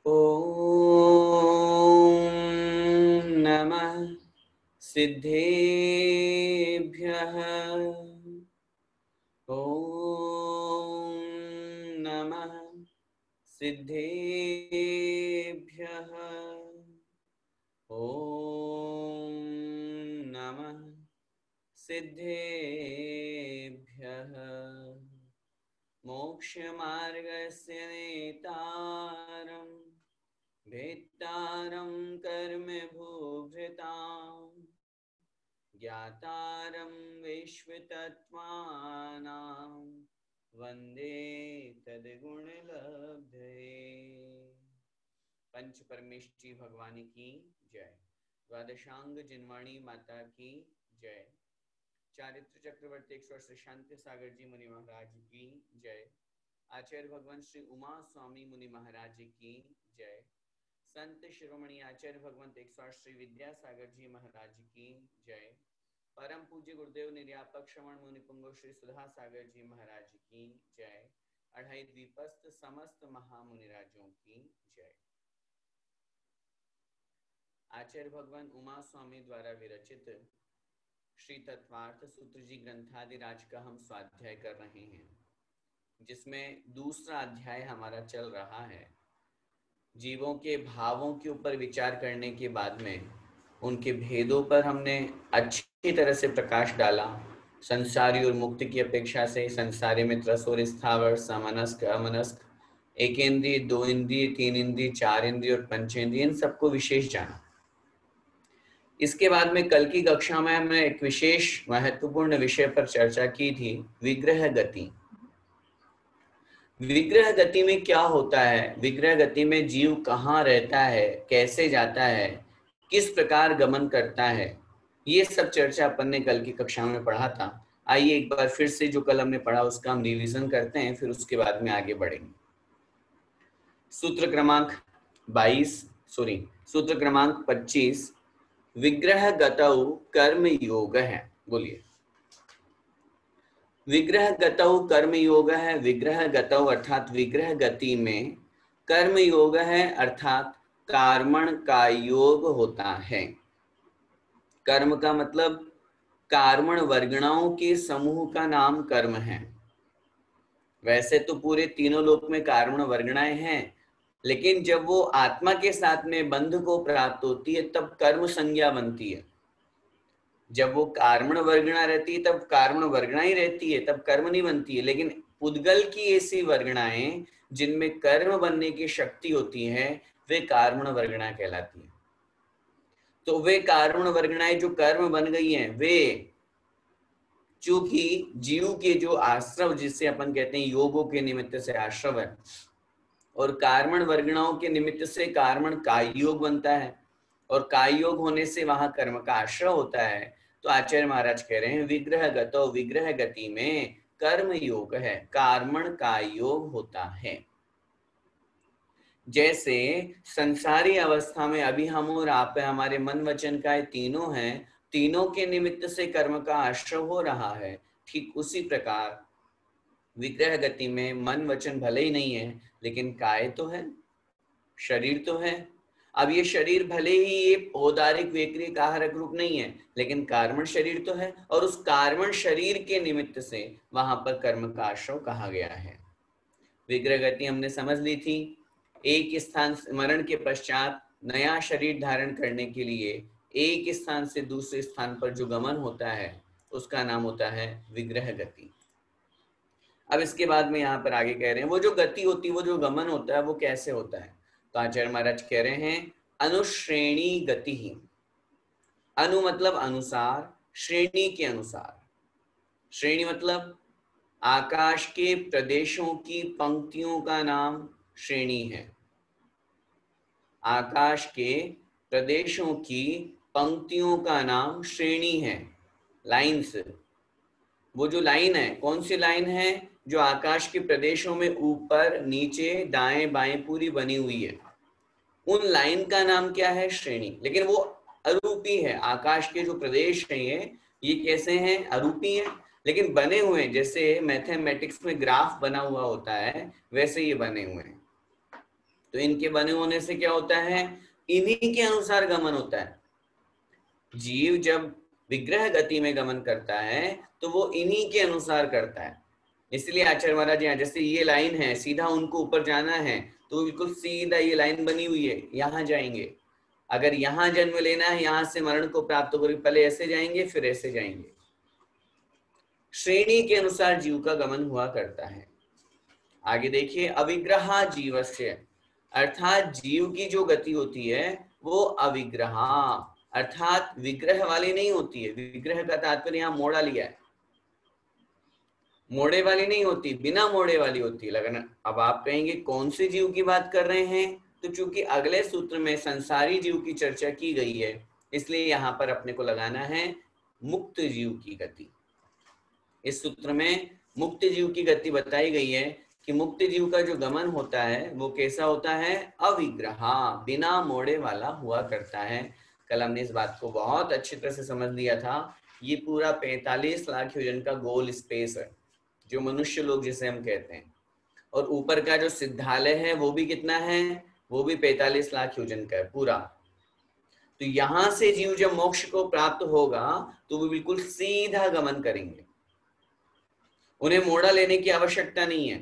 ॐ नमः सिद्धेभ्यः। ॐ नमः सिद्धेभ्यः। ॐ नमः सिद्धेभ्यः। मोक्षमार्गस्य नेतारं भेत्तारं कर्मभूभृतां ज्ञातारं विश्वतत्त्वानां वन्दे तद्गुणलब्धये। पंच परमेष्ठी भगवानी की जय। द्वादशांग जिनवाणी माता की जय। चारित्र चक्रवर्ती 108 शांति सागर जी मुनि महाराज की जय। आचार्य भगवान श्री उमा स्वामी मुनि महाराज की जय। संत शिरोमणि आचार्य भगवंत 108 श्री विद्यासागर जी महाराज की जय। परम पूज्य गुरुदेव निर्यापक श्रवण मुनि पुंगव श्री सुधा सागर जी महाराज की जय। अढ़ाई द्वीपस्थ समस्त महामुनिराजों की जय। आचार्य भगवान उमा स्वामी द्वारा विरचित श्री तत्वार्थ सूत्र जी ग्रंथादिराज का हम स्वाध्याय कर रहे हैं, जिसमें दूसरा अध्याय हमारा चल रहा है। जीवों के भावों के ऊपर विचार करने के बाद में उनके भेदों पर हमने अच्छी तरह से प्रकाश डाला। संसारी और मुक्ति की अपेक्षा से संसारी में त्रस और स्थावर, समनस्क, अमनस्क, एक इंद्रिय, दो इंद्रिय, तीन इंद्रिय, चार इंद्रिय और पंचेंद्रिय, इन सबको विशेष जाना। इसके बाद में कल की कक्षा में हमने एक विशेष महत्वपूर्ण विषय पर चर्चा की थी, विग्रह गति। विग्रह गति में क्या होता है, विग्रह गति में जीव कहाँ रहता है, कैसे जाता है, किस प्रकार गमन करता है, ये सब चर्चा अपन ने कल की कक्षा में पढ़ा था। आइए एक बार फिर से जो कल हमने पढ़ा उसका हम रिवीजन करते हैं, फिर उसके बाद में आगे बढ़ेंगे। सूत्र क्रमांक 25 विग्रह गतौ कर्म योग है। बोलिए, विग्रह गतौ कर्म योग है। विग्रह गतौ अर्थात विग्रह गति में कर्म योग है, अर्थात कर्मण का योग होता है। कर्म का मतलब कर्मण वर्गणाओं के समूह का नाम कर्म है। वैसे तो पूरे तीनों लोक में कर्मण वर्गणाएं हैं, लेकिन जब वो आत्मा के साथ में बंध को प्राप्त होती है तब कर्म संज्ञा बनती है। जब वो कर्मण वर्गणा रहती है तब कर्मण वर्गणा ही रहती है, तब कर्म नहीं बनती है। लेकिन पुद्गल की ऐसी वर्गणाएं जिनमें कर्म बनने की शक्ति होती है वे कर्मण वर्गणा कहलाती है। तो वे कर्मण वर्गणाएं जो कर्म बन गई हैं, वे चूंकि जीव के जो आश्रव, जिससे अपन कहते हैं योगों के निमित्त से आश्रव है, और कर्मण वर्गणाओं के निमित्त से कर्मण काय योग बनता है, और काय योग होने से वहां कर्म का आश्रय होता है। तो आचार्य महाराज कह रहे हैं विग्रह गतो, विग्रह गति में कर्म योग है, कर्मण काय योग होता है। जैसे संसारी अवस्था में अभी हम और आप है, हमारे मन वचन काय तीनों हैं, तीनों के निमित्त से कर्म का आश्रय हो रहा है। ठीक उसी प्रकार विग्रह गति में मन वचन भले ही नहीं है, लेकिन काय तो है, शरीर तो है। अब ये शरीर भले ही ये औदारिक वैक्रिक आहारक रूप नहीं है, लेकिन कर्मण शरीर तो है, और उस कर्मण शरीर के निमित्त से वहां पर कर्म का आश्रय कहा गया है। विग्रह गति हमने समझ ली थी। एक स्थान मरण के पश्चात नया शरीर धारण करने के लिए एक स्थान से दूसरे स्थान पर जो गमन होता है उसका नाम होता है विग्रह गति। अब इसके बाद में यहाँ पर आगे कह रहे हैं वो जो गति होती है, वो जो गमन होता है, वो कैसे होता है। तो आचार्य महाराज कह रहे हैं अनुश्रेणी गति ही। अनु मतलब अनुसार, श्रेणी के अनुसार। श्रेणी मतलब आकाश के प्रदेशों की पंक्तियों का नाम श्रेणी है। आकाश के प्रदेशों की पंक्तियों का नाम श्रेणी है, लाइन्स। वो जो लाइन है, कौन सी लाइन है, जो आकाश के प्रदेशों में ऊपर नीचे दाएं बाएं पूरी बनी हुई है, उन लाइन का नाम क्या है, श्रेणी। लेकिन वो अरूपी है। आकाश के जो प्रदेश हैं ये कैसे हैं, अरूपी हैं, लेकिन बने हुए हैं। जैसे मैथमेटिक्स में ग्राफ बना हुआ होता है, वैसे ये बने हुए हैं। तो इनके बने होने से क्या होता है, इन्हीं के अनुसार गमन होता है। जीव जब विग्रह गति में गमन करता है तो वो इन्हीं के अनुसार करता है। इसलिए आचार्य महाराज यहाँ जैसे ये लाइन है, सीधा उनको ऊपर जाना है तो बिल्कुल सीधा ये लाइन बनी हुई है, यहाँ जाएंगे। अगर यहाँ जन्म लेना है, यहाँ से मरण को प्राप्त होकर पहले ऐसे जाएंगे फिर ऐसे जाएंगे। श्रेणी के अनुसार जीव का गमन हुआ करता है। आगे देखिए, अविग्रहा जीवस्य, अर्थात जीव की जो गति होती है वो अविग्रहा, अर्थात विग्रह वाली नहीं होती है। विग्रह का तात्पर्य यहाँ मोड़ा लिया है, मोड़े वाली नहीं होती, बिना मोड़े वाली होती है। लगना अब आप कहेंगे कौन से जीव की बात कर रहे हैं, तो चूंकि अगले सूत्र में संसारी जीव की चर्चा की गई है इसलिए यहाँ पर अपने को लगाना है मुक्त जीव की गति। इस सूत्र में मुक्त जीव की गति बताई गई है कि मुक्त जीव का जो गमन होता है वो कैसा होता है, अविग्रहा, बिना मोड़े वाला हुआ करता है। कल हमने इस बात को बहुत अच्छी तरह से समझ लिया था। ये पूरा 45 लाख योजन का गोल स्पेस है जो मनुष्य लोग जिसे हम कहते हैं, और ऊपर का जो सिद्धालय है वो भी कितना है, वो भी 45 लाख योजन का है पूरा। तो यहां से जीव जब मोक्ष को प्राप्त होगा तो वो बिल्कुल सीधा गमन करेंगे, उन्हें मोड़ा लेने की आवश्यकता नहीं है।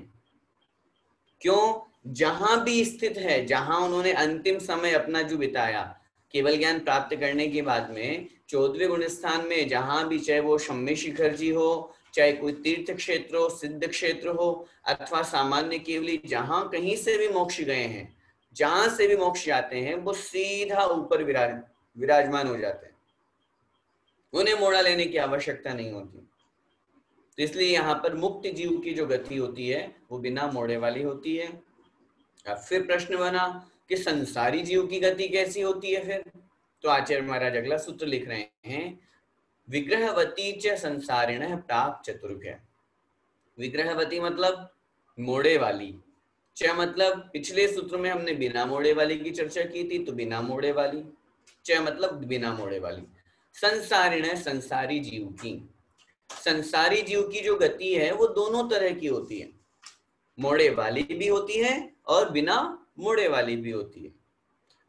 क्यों, जहां भी स्थित है, जहां उन्होंने अंतिम समय अपना जो बिताया केवल ज्ञान प्राप्त करने के बाद में 14वें गुण स्थान में, जहां भी, चाहे वो शम्य शिखर जी हो, चाहे कोई तीर्थ क्षेत्र हो, सिद्ध क्षेत्र हो, अथवा सामान्य केवली, जहां कहीं से भी मोक्ष गए हैं, जहां से भी मोक्ष जाते हैं वो सीधा ऊपर विराजमान हो जाते हैं, उन्हें मोड़ा लेने की आवश्यकता नहीं होती। तो इसलिए यहाँ पर मुक्त जीव की जो गति होती है वो बिना मोड़े वाली होती है। अब फिर प्रश्न बना कि संसारी जीव की गति कैसी होती है फिर, तो आचार्य महाराज अगला सूत्र लिख रहे हैं, विग्रहवती च संसारिणः प्राप्त चतुर्भ्य। विग्रहवती मतलब मोड़े वाली, च मतलब पिछले सूत्र में हमने बिना मोड़े वाली की चर्चा की थी, तो बिना मोड़े वाली, च मतलब बिना मोड़े वाली, संसारिणः संसारी जीव की। संसारी जीव की जो गति है वो दोनों तरह की होती है, मोड़े वाली भी होती है और बिना मोड़े वाली भी होती है।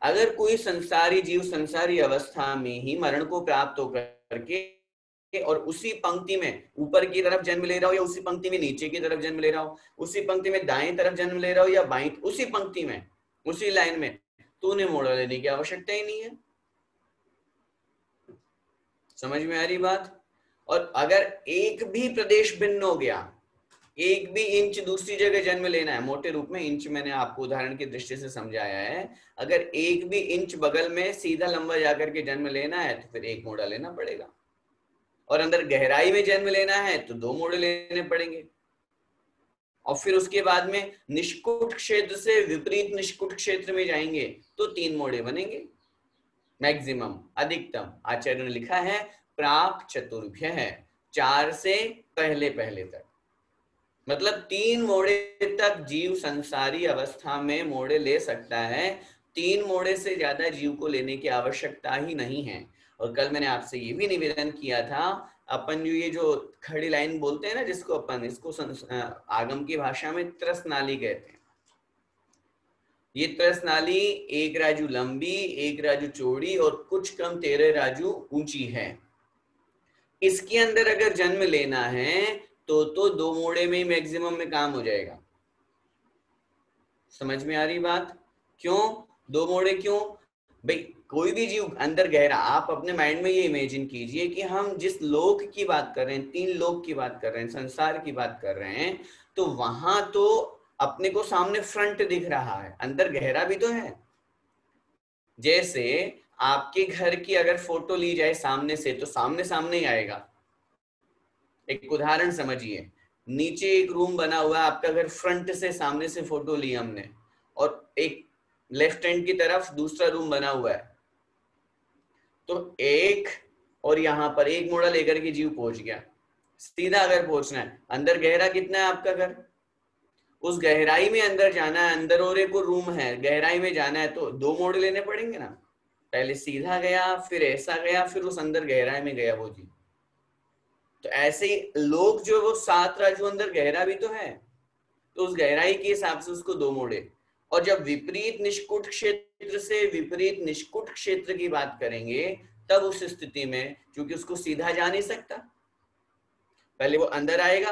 अगर कोई संसारी जीव संसारी अवस्था में ही मरण को प्राप्त होकर के और उसी पंक्ति में ऊपर की तरफ जन्म ले रहा हो या उसी पंक्ति में नीचे की तरफ जन्म ले रहा हो, उसी पंक्ति में दाएं तरफ जन्म ले रहा हो या बाएं, उसी पंक्ति में उसी लाइन में, तो उन्हें मोड़ लेने की आवश्यकता ही नहीं है। समझ में आ रही बात। और अगर एक भी प्रदेश भिन्न हो गया, एक भी इंच दूसरी जगह जन्म लेना है, मोटे रूप में इंच मैंने आपको उदाहरण की दृष्टि से समझाया है, अगर एक भी इंच बगल में सीधा लंबा जाकर के जन्म लेना है तो फिर एक मोड़ा लेना पड़ेगा, और अंदर गहराई में जन्म लेना है तो 2 मोड़े लेने पड़ेंगे, और फिर उसके बाद में निष्कुट क्षेत्र से विपरीत निष्कुट क्षेत्र में जाएंगे तो 3 मोड़े बनेंगे मैक्सिमम, अधिकतम। आचार्य ने लिखा है प्राप्त चतुर्भ्य है, 4 से पहले पहले तक, मतलब 3 मोड़े तक जीव संसारी अवस्था में मोड़े ले सकता है। 3 मोड़े से ज्यादा जीव को लेने की आवश्यकता ही नहीं है। और कल मैंने आपसे ये भी निवेदन किया था, अपन ये जो खड़ी लाइन बोलते हैं ना, जिसको अपन इसको आगम की भाषा में त्रस नाली कहते हैं। ये त्रस नाली 1 राजू लंबी, 1 राजू चौड़ी और कुछ कम 13 राजू ऊंची है। इसके अंदर अगर जन्म लेना है तो 2 मोड़े में ही मैक्सिमम में काम हो जाएगा। समझ में आ रही बात। क्यों 2 मोड़े, क्यों भाई, कोई भी जीव अंदर गहरा, आप अपने माइंड में ये इमेजिन कीजिए कि हम जिस लोक की बात कर रहे हैं, 3 लोक की बात कर रहे हैं, संसार की बात कर रहे हैं, तो वहां तो अपने को सामने फ्रंट दिख रहा है, अंदर गहरा भी तो है। जैसे आपके घर की अगर फोटो ली जाए सामने से तो सामने सामने ही आएगा। एक उदाहरण समझिए, नीचे एक रूम बना हुआ है आपका घर, फ्रंट से सामने से फोटो ली हमने, और एक लेफ्ट हैंड की तरफ दूसरा रूम बना हुआ है, तो एक और यहाँ पर एक मोड़ा लेकर के जीव पहुंच गया। सीधा अगर पहुंचना है, अंदर गहरा कितना है आपका घर, उस गहराई में अंदर जाना है, अंदर और एक रूम है, गहराई में जाना है तो 2 मोड़ लेने पड़ेंगे ना। पहले सीधा गया, फिर ऐसा गया, फिर उस अंदर गहराई में गया वो जीव। तो ऐसे ही लोग जो वो 7 राजू अंदर गहरा भी तो है, तो उस गहराई के हिसाब से उसको 2 मोड़े। और जब विपरीत निष्कुट क्षेत्र से विपरीत निष्कुट क्षेत्र की बात करेंगे, तब उस स्थिति में क्योंकि उसको सीधा जा नहीं सकता, पहले वो अंदर आएगा,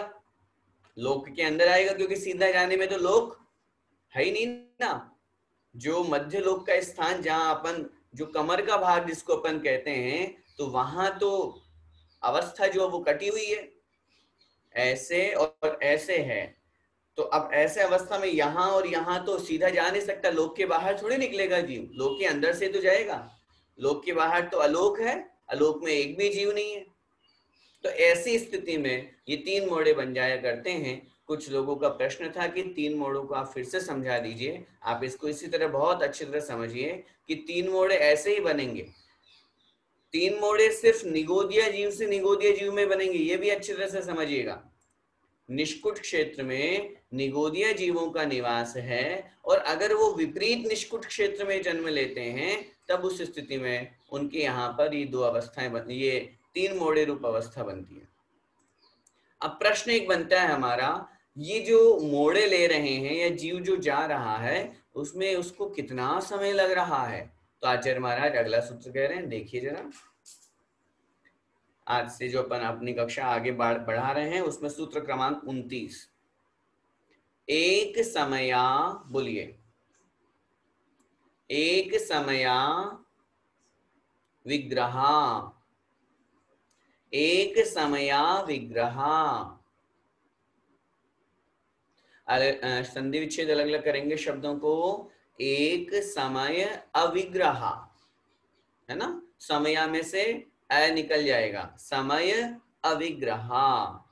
लोक के अंदर आएगा, क्योंकि सीधा जाने में तो लोक है ही नहीं ना। जो मध्य लोक का स्थान जहां अपन जो कमर का भाग जिसको अपन कहते हैं, तो वहां तो अवस्था जो वो कटी हुई है, ऐसे और ऐसे है। तो अब ऐसे अवस्था में यहां और यहां तो सीधा जा नहीं सकता, लोक के बाहर थोड़ी निकलेगा जीव, लोक के अंदर से तो जाएगा, लोक के बाहर तो अलोक है, अलोक में एक भी जीव नहीं है। तो ऐसी स्थिति में ये तीन मोड़े बन जाया करते हैं। कुछ लोगों का प्रश्न था कि तीन मोड़ों को आप फिर से समझा दीजिए। आप इसको इसी तरह बहुत अच्छी तरह समझिए कि तीन मोड़े ऐसे ही बनेंगे। तीन मोड़े सिर्फ निगोदिया जीव से निगोदिया जीव में बनेंगे, ये भी अच्छी तरह से समझिएगा। निष्कुट क्षेत्र में निगोदिया जीवों का निवास है, और अगर वो विपरीत निष्कुट क्षेत्र में जन्म लेते हैं, तब उस स्थिति में उनके यहाँ पर ये दो अवस्थाएं ये तीन मोड़े रूप अवस्था बनती है। अब प्रश्न एक बनता है हमारा, ये जो मोड़े ले रहे हैं या जीव जो जा रहा है, उसमें उसको कितना समय लग रहा है? तो आचार्य महाराज अगला सूत्र कह रहे हैं, देखिए जरा। आज से जो अपन अपनी कक्षा आगे बढ़ा रहे हैं, उसमें सूत्र क्रमांक 29, एक समया, बोलिए, एक समया विग्रहा, एक समया विग्रहा। संधि विच्छेद अलग अलग करेंगे शब्दों को। एक समय अविग्रहा, है ना, समया में से अ निकल जाएगा, समय अविग्रहा।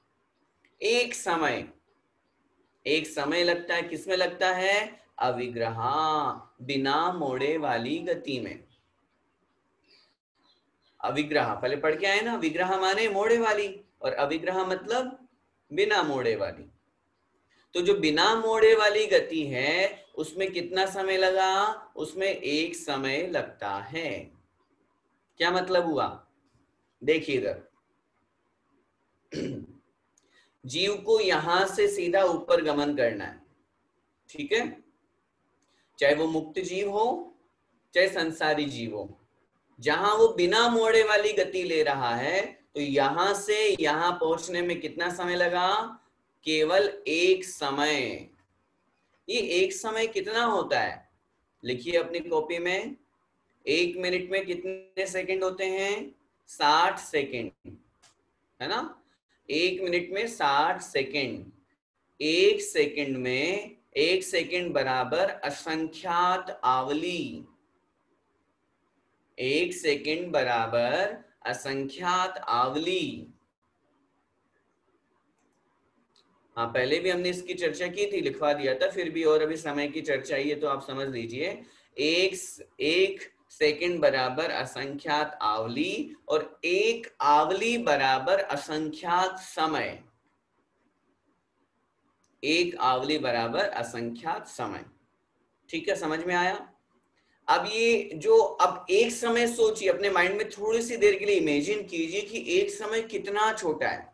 एक समय, एक समय लगता है, किसमें लगता है? अविग्रहा, बिना मोड़े वाली गति में। अविग्रह पहले पढ़ के आए ना, विग्रह माने मोड़े वाली, और अविग्रह मतलब बिना मोड़े वाली। तो जो बिना मोड़े वाली गति है, उसमें कितना समय लगा? उसमें एक समय लगता है। क्या मतलब हुआ? देखिए इधर, जीव को यहां से सीधा ऊपर गमन करना है, ठीक है, चाहे वो मुक्त जीव हो चाहे संसारी जीव हो। जहां वो बिना मोड़े वाली गति ले रहा है, तो यहां से यहां पहुंचने में कितना समय लगा? केवल एक समय। ये एक समय कितना होता है? लिखिए अपनी कॉपी में, एक मिनट में कितने सेकंड होते हैं? 60 सेकंड, है ना। एक मिनट में 60 सेकंड। एक सेकंड में, एक सेकंड बराबर असंख्यात आवली। एक सेकंड बराबर असंख्यात आवली। हाँ, पहले भी हमने इसकी चर्चा की थी, लिखवा दिया था, फिर भी और अभी समय की चर्चा ही है तो आप समझ लीजिए। एक सेकंड बराबर असंख्यात आवली, और एक आवली बराबर असंख्यात समय। एक आवली बराबर असंख्यात समय, ठीक है, समझ में आया? अब ये जो, अब एक समय सोचिए, अपने माइंड में थोड़ी सी देर के लिए इमेजिन कीजिए कि एक समय कितना छोटा है।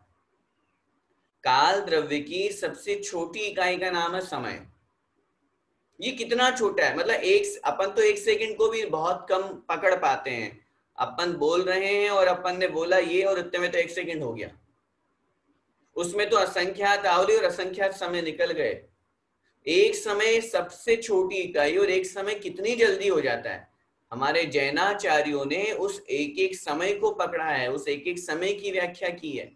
काल द्रव्य की सबसे छोटी इकाई का नाम है समय। ये कितना छोटा है, मतलब अपन तो एक सेकंड को भी बहुत कम पकड़ पाते हैं। अपन बोल रहे हैं और अपन ने बोला ये, और इतने में तो एक सेकंड हो गया। उसमें तो असंख्यात आवली और असंख्यात समय निकल गए। एक समय सबसे छोटी इकाई, और एक समय कितनी जल्दी हो जाता है। हमारे जैनाचार्यों ने उस एक एक समय को पकड़ा है, उस एक एक समय की व्याख्या की है।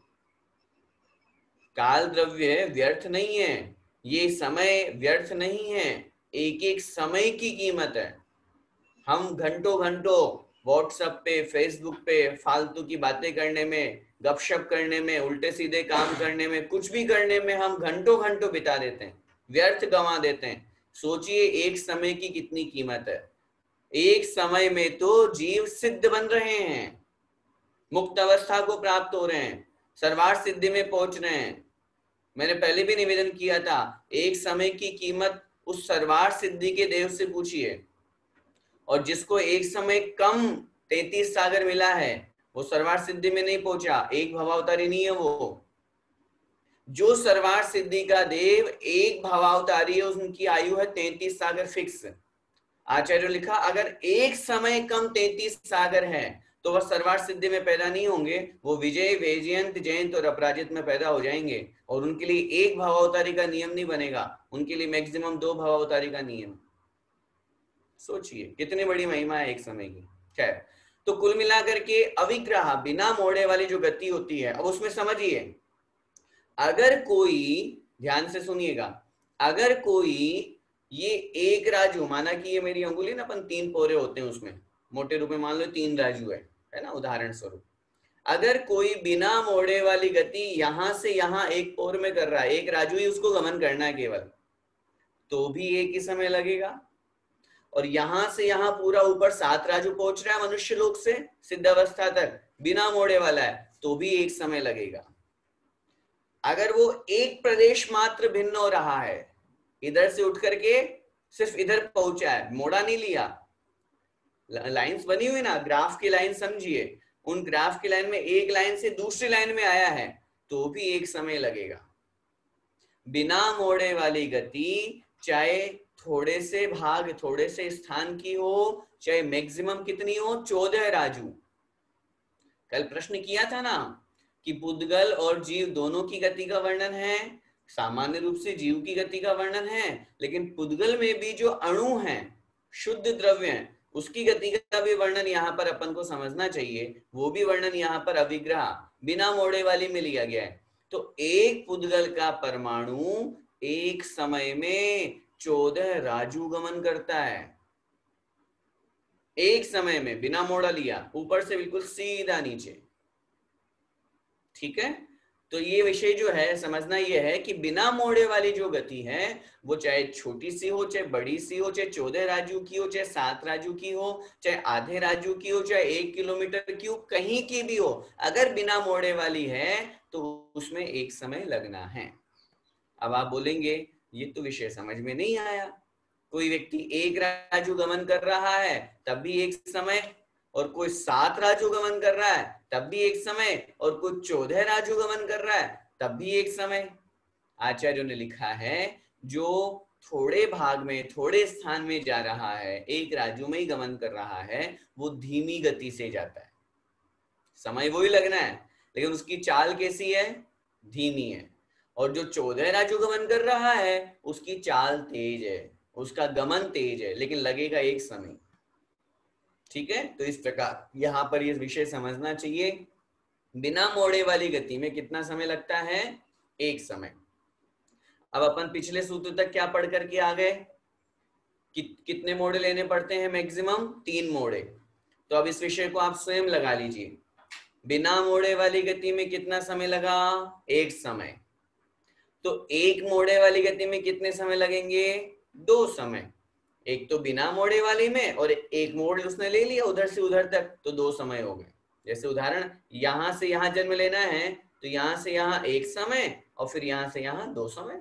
काल द्रव्य व्यर्थ नहीं है, ये समय व्यर्थ नहीं है, एक एक समय की कीमत है। हम घंटों घंटों व्हाट्सएप पे, फेसबुक पे फालतू की बातें करने में, गपशप करने में, उल्टे सीधे काम करने में, कुछ भी करने में हम घंटों घंटों बिता देते हैं, व्यर्थ गंवा देते हैं। सोचिए एक समय की कितनी कीमत है। एक समय में तो जीव सिद्ध बन रहे हैं, मुक्त अवस्था को प्राप्त हो रहे हैं, सर्वार्थ सिद्धि में पहुंच रहे हैं। मैंने पहले भी निवेदन किया था, एक समय की कीमत उस सर्वार्थ सिद्धि के देव से पूछिए, और जिसको एक समय कम 33 सागर मिला है, वो सर्वार्थ सिद्धि में नहीं पहुंचा, एक भवावतारी नहीं है वो। जो सर्वार्थ सिद्धि का देव एक भावावतारी है, उनकी आयु है 33 सागर फिक्स। आचार्य लिखा अगर एक समय कम 33 सागर है तो वह सर्वार्थ सिद्धि में पैदा नहीं होंगे, वो विजय, वैजयंत, जयंत और अपराजित में पैदा हो जाएंगे, और उनके लिए एक भावावतारी का नियम नहीं बनेगा, उनके लिए मैक्सिमम 2 भावावतारी का नियम। सोचिए कितनी बड़ी महिमा है एक समय की। खैर, तो कुल मिलाकर के अविग्रह बिना मोड़े वाली जो गति होती है, अब उसमें समझिए, अगर कोई, ध्यान से सुनिएगा, अगर कोई ये एक राजू, माना कि ये मेरी अंगुली ना, अपन 3 पोरे होते हैं उसमें, मोटे रूप में मान लो 3 राजू है ना, उदाहरण स्वरूप, अगर कोई बिना मोड़े वाली गति यहां से यहां एक पोर में कर रहा है, एक राजू ही उसको गमन करना है केवल, तो भी एक ही समय लगेगा। और यहां से यहां पूरा ऊपर 7 राजू पहुंच रहा है मनुष्य लोक से सिद्ध अवस्था तक, बिना मोड़े वाला है, तो भी एक समय लगेगा। अगर वो एक प्रदेश मात्र भिन्न हो रहा है, इधर से उठ करके सिर्फ इधर पहुंचा है, मोड़ा नहीं लिया, लाइंस बनी हुई ना, ग्राफ की लाइन समझिए, उन ग्राफ की लाइन में एक लाइन से दूसरी लाइन में आया है, तो भी एक समय लगेगा। बिना मोड़े वाली गति चाहे थोड़े से भाग, थोड़े से स्थान की हो, चाहे मैक्सिमम कितनी हो, 14 राजू। कल प्रश्न किया था ना कि पुद्गल और जीव दोनों की गति का वर्णन है, सामान्य रूप से जीव की गति का वर्णन है, लेकिन पुद्गल में भी जो अणु हैं, शुद्ध द्रव्य हैं, उसकी गति का भी वर्णन यहाँ पर अपन को समझना चाहिए, वो भी वर्णन यहाँ पर अविग्रह बिना मोड़े वाली में लिया गया है। तो एक पुद्गल का परमाणु एक समय में 14 राजू गमन करता है, एक समय में, बिना मोड़ा लिया, ऊपर से बिल्कुल सीधा नीचे। ठीक है, तो ये विषय जो है समझना ये है कि बिना मोड़े वाली जो गति है, वो चाहे छोटी सी हो, चाहे बड़ी सी हो, चाहे 14 राजू की हो, चाहे 7 राजू की हो, चाहे आधे राजू की हो, चाहे 1 किलोमीटर की हो, कहीं की भी हो, अगर बिना मोड़े वाली है तो उसमें एक समय लगना है। अब आप बोलेंगे ये तो विषय समझ में नहीं आया, कोई व्यक्ति 1 राजू गमन कर रहा है तब भी एक समय, और कोई 7 राजू गमन कर रहा है तब भी एक समय, और कोई 14 राजू गमन कर रहा है तब भी एक समय। आचार्यों ने लिखा है जो थोड़े भाग में, थोड़े स्थान में जा रहा है, 1 राजू में ही गमन कर रहा है, वो धीमी गति से जाता है, समय वही लगना है, लेकिन उसकी चाल कैसी है, धीमी है। और जो 14 राजू गमन कर रहा है उसकी चाल तेज है, उसका गमन तेज है, लेकिन लगेगा एक समय। ठीक है, तो इस प्रकार यहां पर ये विषय समझना चाहिए, बिना मोड़े वाली गति में कितना समय लगता है, एक समय। अब अपन पिछले सूत्र तक क्या पढ़ करके आ गए, कितने मोड़े लेने पड़ते हैं, मैक्सिमम 3 मोड़े। तो अब इस विषय को आप स्वयं लगा लीजिए, बिना मोड़े वाली गति में कितना समय लगा, एक समय। तो एक मोड़े वाली गति में कितने समय लगेंगे, 2 समय। एक तो बिना मोड़े वाली में, और एक मोड़ उसने ले लिया उधर से उधर तक, तो 2 समय हो गए। जैसे उदाहरण, यहां से यहां जन्म लेना है तो यहां से यहां 1 समय, और फिर यहां से यहां 2 समय।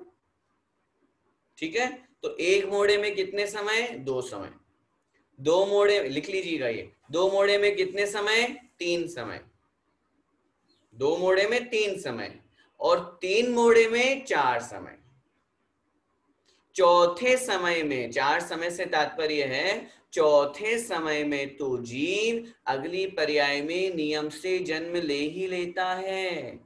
ठीक है, तो एक मोड़े में कितने समय, 2 समय। 2 मोड़े लिख लीजिएगा, ये 2 मोड़े में कितने समय, 3 समय। 2 मोड़े में 3 समय, और 3 मोड़े में 4 समय। चौथे समय में, 4 समय से तात्पर्य है चौथे समय में तो जीव अगली पर्याय में नियम से जन्म ले ही लेता है।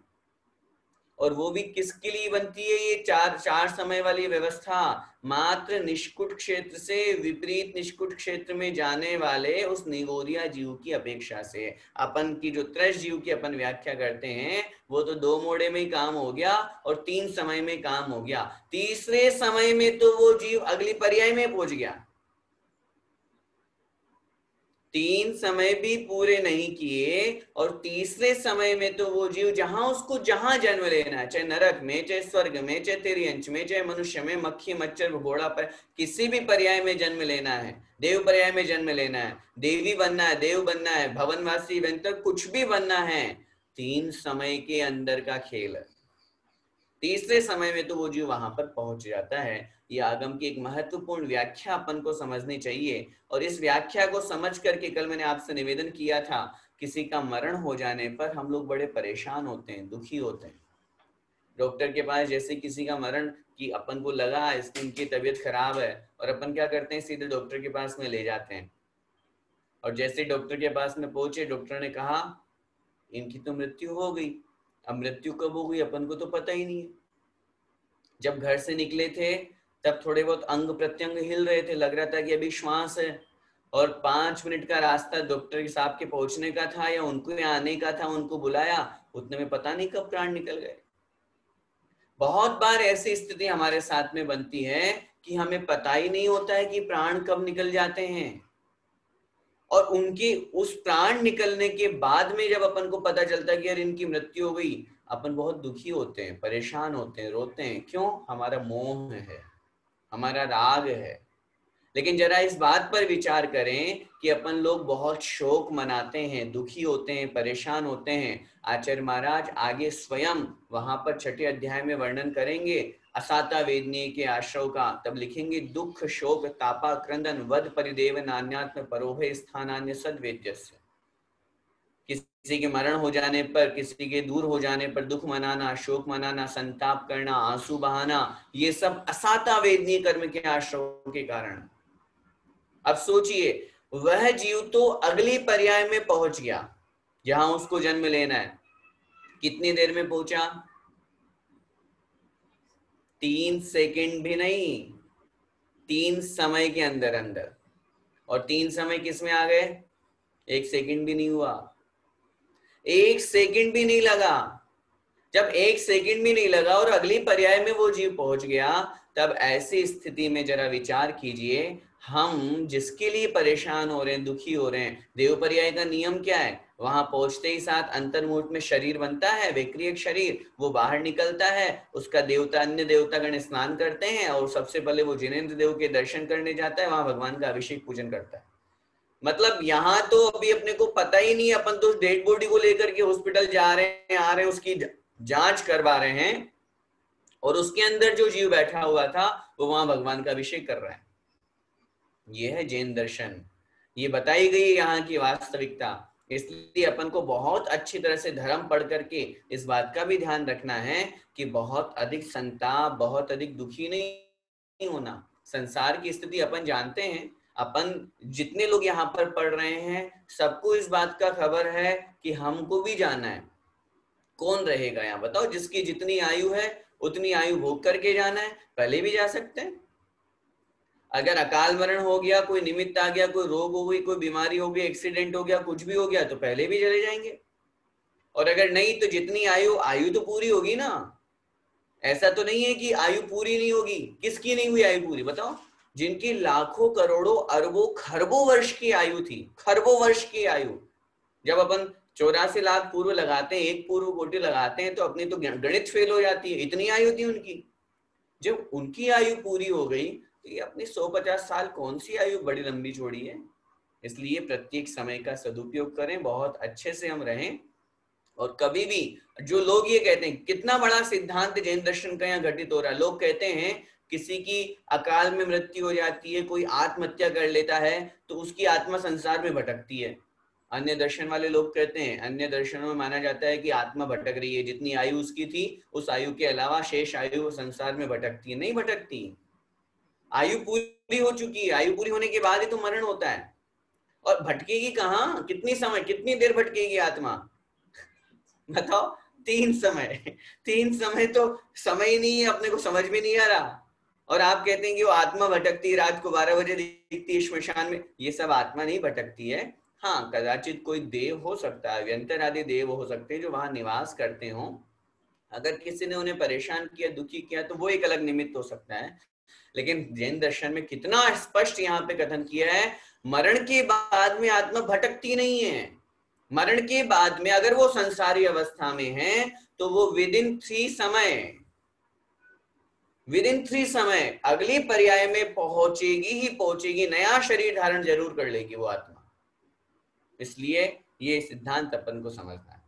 और वो भी किसके लिए बनती है ये चार समय वाली व्यवस्था, मात्र निष्कुट क्षेत्र से विपरीत निष्कुट क्षेत्र में जाने वाले उस निगोरिया जीव की अपेक्षा से। अपन की जो त्रैश जीव की अपन व्याख्या करते हैं वो तो 2 मोड़े में ही काम हो गया और 3 समय में काम हो गया, तीसरे समय में तो वो जीव अगली पर्याय में पहुंच गया। 3 समय भी पूरे नहीं किए और तीसरे समय में तो वो जीव जहां उसको जहां जन्म लेना है, चाहे नरक में, चाहे स्वर्ग में, चाहे तिर्यंच में, चाहे मनुष्य में, मक्खी मच्छर घोड़ा पर किसी भी पर्याय में जन्म लेना है, देव पर्याय में जन्म लेना है, देवी बनना है, देव बनना है, भवनवासी बनकर कुछ भी बनना है, 3 समय के अंदर का खेल है। तीसरे समय में तो वो जीव वहां पर पहुंच जाता है। ये आगम की एक महत्वपूर्ण व्याख्या अपन को समझनी चाहिए, और इस व्याख्या को समझ करके कल मैंने आपसे निवेदन किया था, किसी का मरण हो जाने पर हम लोग बड़े परेशान होते हैं, दुखी होते हैं, डॉक्टर के पास जैसे किसी का मरण कि अपन को लगा इनकी तबीयत खराब है और अपन क्या करते हैं, सीधे डॉक्टर के पास में ले जाते हैं। और जैसे डॉक्टर के पास में पहुंचे, डॉक्टर ने कहा इनकी तो मृत्यु हो गई। अब मृत्यु कब हो गई अपन को तो पता ही नहीं है। जब घर से निकले थे तब थोड़े बहुत अंग प्रत्यंग हिल रहे थे, लग रहा था कि अभी श्वास है, और 5 मिनट का रास्ता डॉक्टर के साहब के पहुंचने का था या उनको आने का था, उनको बुलाया, उतने में पता नहीं कब प्राण निकल गए। बहुत बार ऐसी स्थिति हमारे साथ में बनती है कि हमें पता ही नहीं होता है कि प्राण कब निकल जाते हैं, और उनकी उस प्राण निकलने के बाद में जब अपन को पता चलता है कि यार इनकी मृत्यु हो गई, अपन बहुत दुखी होते हैं, परेशान होते हैं, रोते हैं। क्यों? हमारा मोह है, हमारा राग है। लेकिन जरा इस बात पर विचार करें कि अपन लोग बहुत शोक मनाते हैं, दुखी होते हैं, परेशान होते हैं। आचार्य महाराज आगे स्वयं वहां पर 6ठे अध्याय में वर्णन करेंगे असाता वेदनीय के आश्रव का, तब लिखेंगे दुख शोक तापा क्रंदन वद परिदेव नान्यात्म परोभय स्थानान्य सद्वेद्यस्य। किसी के मरण हो जाने पर, किसी के दूर हो जाने पर दुख मनाना, शोक मनाना, संताप करना, आंसू बहाना, ये सब असाता वेदनीय कर्म के आश्रव के कारण। अब सोचिए, वह जीव तो अगली पर्याय में पहुंच गया जहां उसको जन्म लेना है। कितनी देर में पहुंचा? 3 सेकंड भी नहीं, 3 समय के अंदर अंदर। और 3 समय किस में आ गए? 1 सेकंड भी नहीं हुआ, 1 सेकंड भी नहीं लगा। जब 1 सेकंड भी नहीं लगा और अगली पर्याय में वो जीव पहुंच गया, तब ऐसी स्थिति में जरा विचार कीजिए, हम जिसके लिए परेशान हो रहे हैं, दुखी हो रहे हैं, देव पर्याय का नियम क्या है? वहां पहुंचते ही साथ अंतर्मुहूर्त में शरीर बनता है, विक्रियक शरीर, वो बाहर निकलता है, उसका देवता, अन्य देवतागण स्नान करते हैं और सबसे पहले वो जिनेंद्र देव के दर्शन करने जाता है, वहां भगवान का अभिषेक पूजन करता है। मतलब यहाँ तो अभी अपने को पता ही नहीं, अपन तो डेड बॉडी को लेकर के हॉस्पिटल जा रहे हैं, आ रहे हैं, उसकी जांच करवा रहे हैं, और उसके अंदर जो जीव बैठा हुआ था वो वहां भगवान का अभिषेक कर रहा है। ये है जैन दर्शन, ये बताई गई यहाँ की वास्तविकता। इसलिए अपन को बहुत अच्छी तरह से धर्म पढ़ करके इस बात का भी ध्यान रखना है कि बहुत अधिक संताप, बहुत अधिक दुखी नहीं होना। संसार की स्थिति अपन जानते हैं, अपन जितने लोग यहाँ पर पढ़ रहे हैं सबको इस बात का खबर है कि हमको भी जाना है। कौन रहेगा यहाँ बताओ? जिसकी जितनी आयु है उतनी आयु भोग करके जाना है, पहले भी जा सकते हैं। अगर अकाल मरण हो गया, कोई निमित्त आ गया, कोई रोग हो गई, कोई बीमारी हो गई, एक्सीडेंट हो गया, कुछ भी हो गया, तो पहले भी चले जाएंगे। और अगर नहीं तो जितनी आयु तो पूरी होगी ना। ऐसा तो नहीं है कि आयु पूरी नहीं होगी। किसकी नहीं हुई आयु पूरी बताओ? जिनकी लाखों करोड़ों अरबों खरबों वर्ष की आयु थी, खरबों वर्ष की आयु। जब अपन 84 लाख पूर्व लगाते हैं, 1 पूर्व कोटि लगाते हैं, तो अपनी तो गणित फेल हो जाती है, इतनी आयु थी उनकी। जब उनकी आयु पूरी हो गई तो ये अपनी 150 साल कौन सी आयु बड़ी लंबी छोड़ी है। इसलिए प्रत्येक समय का सदुपयोग करें, बहुत अच्छे से हम रहें। और कभी भी जो लोग ये कहते हैं, कितना बड़ा सिद्धांत जैन दर्शन का यहाँ घटित हो रहा है, लोग कहते हैं किसी की अकाल में मृत्यु हो जाती है, कोई आत्महत्या कर लेता है तो उसकी आत्मा संसार में भटकती है। अन्य दर्शन वाले लोग कहते हैं, अन्य दर्शनों में माना जाता है कि आत्मा भटक रही है, जितनी आयु उसकी थी उस आयु के अलावा शेष आयु संसार में भटकती है। नहीं भटकती, आयु पूरी हो चुकी है, आयु पूरी होने के बाद ही तो मरण होता है। और भटकेगी कहाँ, कितनी समय, कितनी देर भटकेगी आत्मा बताओ? 3 समय। 3 समय तो समय ही नहीं है, अपने को समझ में नहीं आ रहा। और आप कहते हैं कि वो आत्मा भटकती है, रात को 12 बजे दिखती है श्मशान में। ये सब आत्मा नहीं भटकती है। हाँ, कदाचित कोई देव हो सकता है, व्यंतर आदि देव हो सकते हैं जो वहां निवास करते हो। अगर किसी ने उन्हें परेशान किया, दुखी किया, तो वो एक अलग निमित्त हो सकता है। लेकिन जैन दर्शन में कितना स्पष्ट यहाँ पे कथन किया है, मरण के बाद में आत्मा भटकती नहीं है। मरण के बाद में अगर वो संसारी अवस्था में है तो वो विदिन 3 समय अगली पर्याय में पहुंचेगी ही पहुंचेगी, नया शरीर धारण जरूर कर लेगी वो आत्मा। इसलिए ये सिद्धांत अपन को समझना है।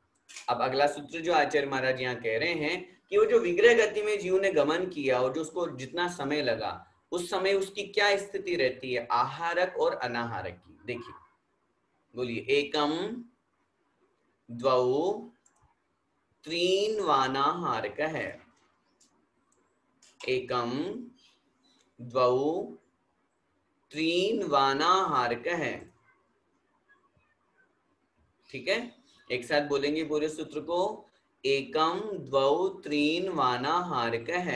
अब अगला सूत्र जो आचार्य महाराज यहाँ कह रहे हैं कि वो जो विग्रह गति में जीव ने गमन किया और जो उसको जितना समय लगा, उस समय उसकी क्या स्थिति रहती है आहारक और अनाहारक की। देखिए, बोलिए, एकम द्वौ त्रीन वानाहारक है। एकम द्वौ त्रीन वानाहारकः। ठीक है, एक साथ बोलेंगे पूरे सूत्र को। एकम द्वौ त्रीन वानाहारकः।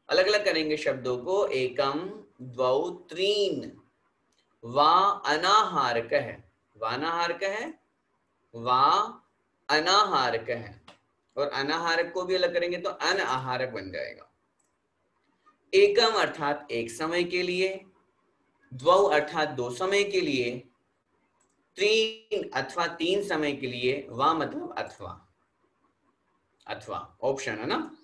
अलग अलग करेंगे शब्दों को। एकम द्वौ त्रीन वा अनाहारकः। वानाहारकः, वा अनाहारकः। और अनाहारक को भी अलग करेंगे तो अनआहारक बन जाएगा। एकम अर्थात एक समय के लिए, द्वौ अर्थात दो समय के लिए, त्रीन अथवा तीन समय के लिए, वा मतलब अथवा। अथवा ऑप्शन है ना,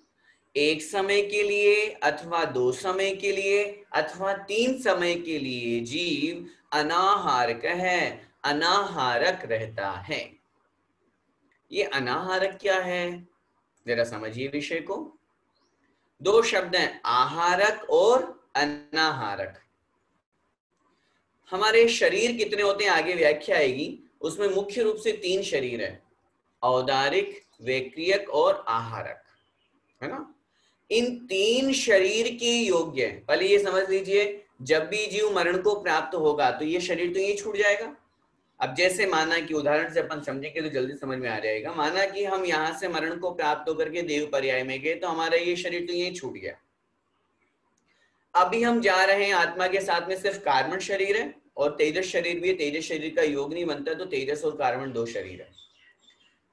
एक समय के लिए अथवा दो समय के लिए अथवा तीन समय के लिए जीव अनाहारक है, अनाहारक रहता है। ये अनाहारक क्या है, जरा समझिए विषय को। दो शब्द हैं, आहारक और अनाहारक। हमारे शरीर कितने होते हैं आगे व्याख्या आएगी, उसमें मुख्य रूप से तीन शरीर है, औदारिक, वैक्रियक और आहारक, है ना। इन तीन शरीर के योग्य, पहले ये समझ लीजिए, जब भी जीव मरण को प्राप्त होगा तो ये शरीर तो यही छूट जाएगा। अब जैसे माना कि उदाहरण से अपन समझेंगे तो जल्दी समझ में आ जाएगा। माना कि हम यहां से मरण को प्राप्त होकर के देव पर्याय में गए तो हमारा ये शरीर तो यही छूट गया। अभी हम जा रहे हैं, आत्मा के साथ में सिर्फ कार्बन शरीर है और तेजस शरीर भी है। तेजस शरीर का योग नहीं बनता, तो तेजस और कार्बन दो शरीर है।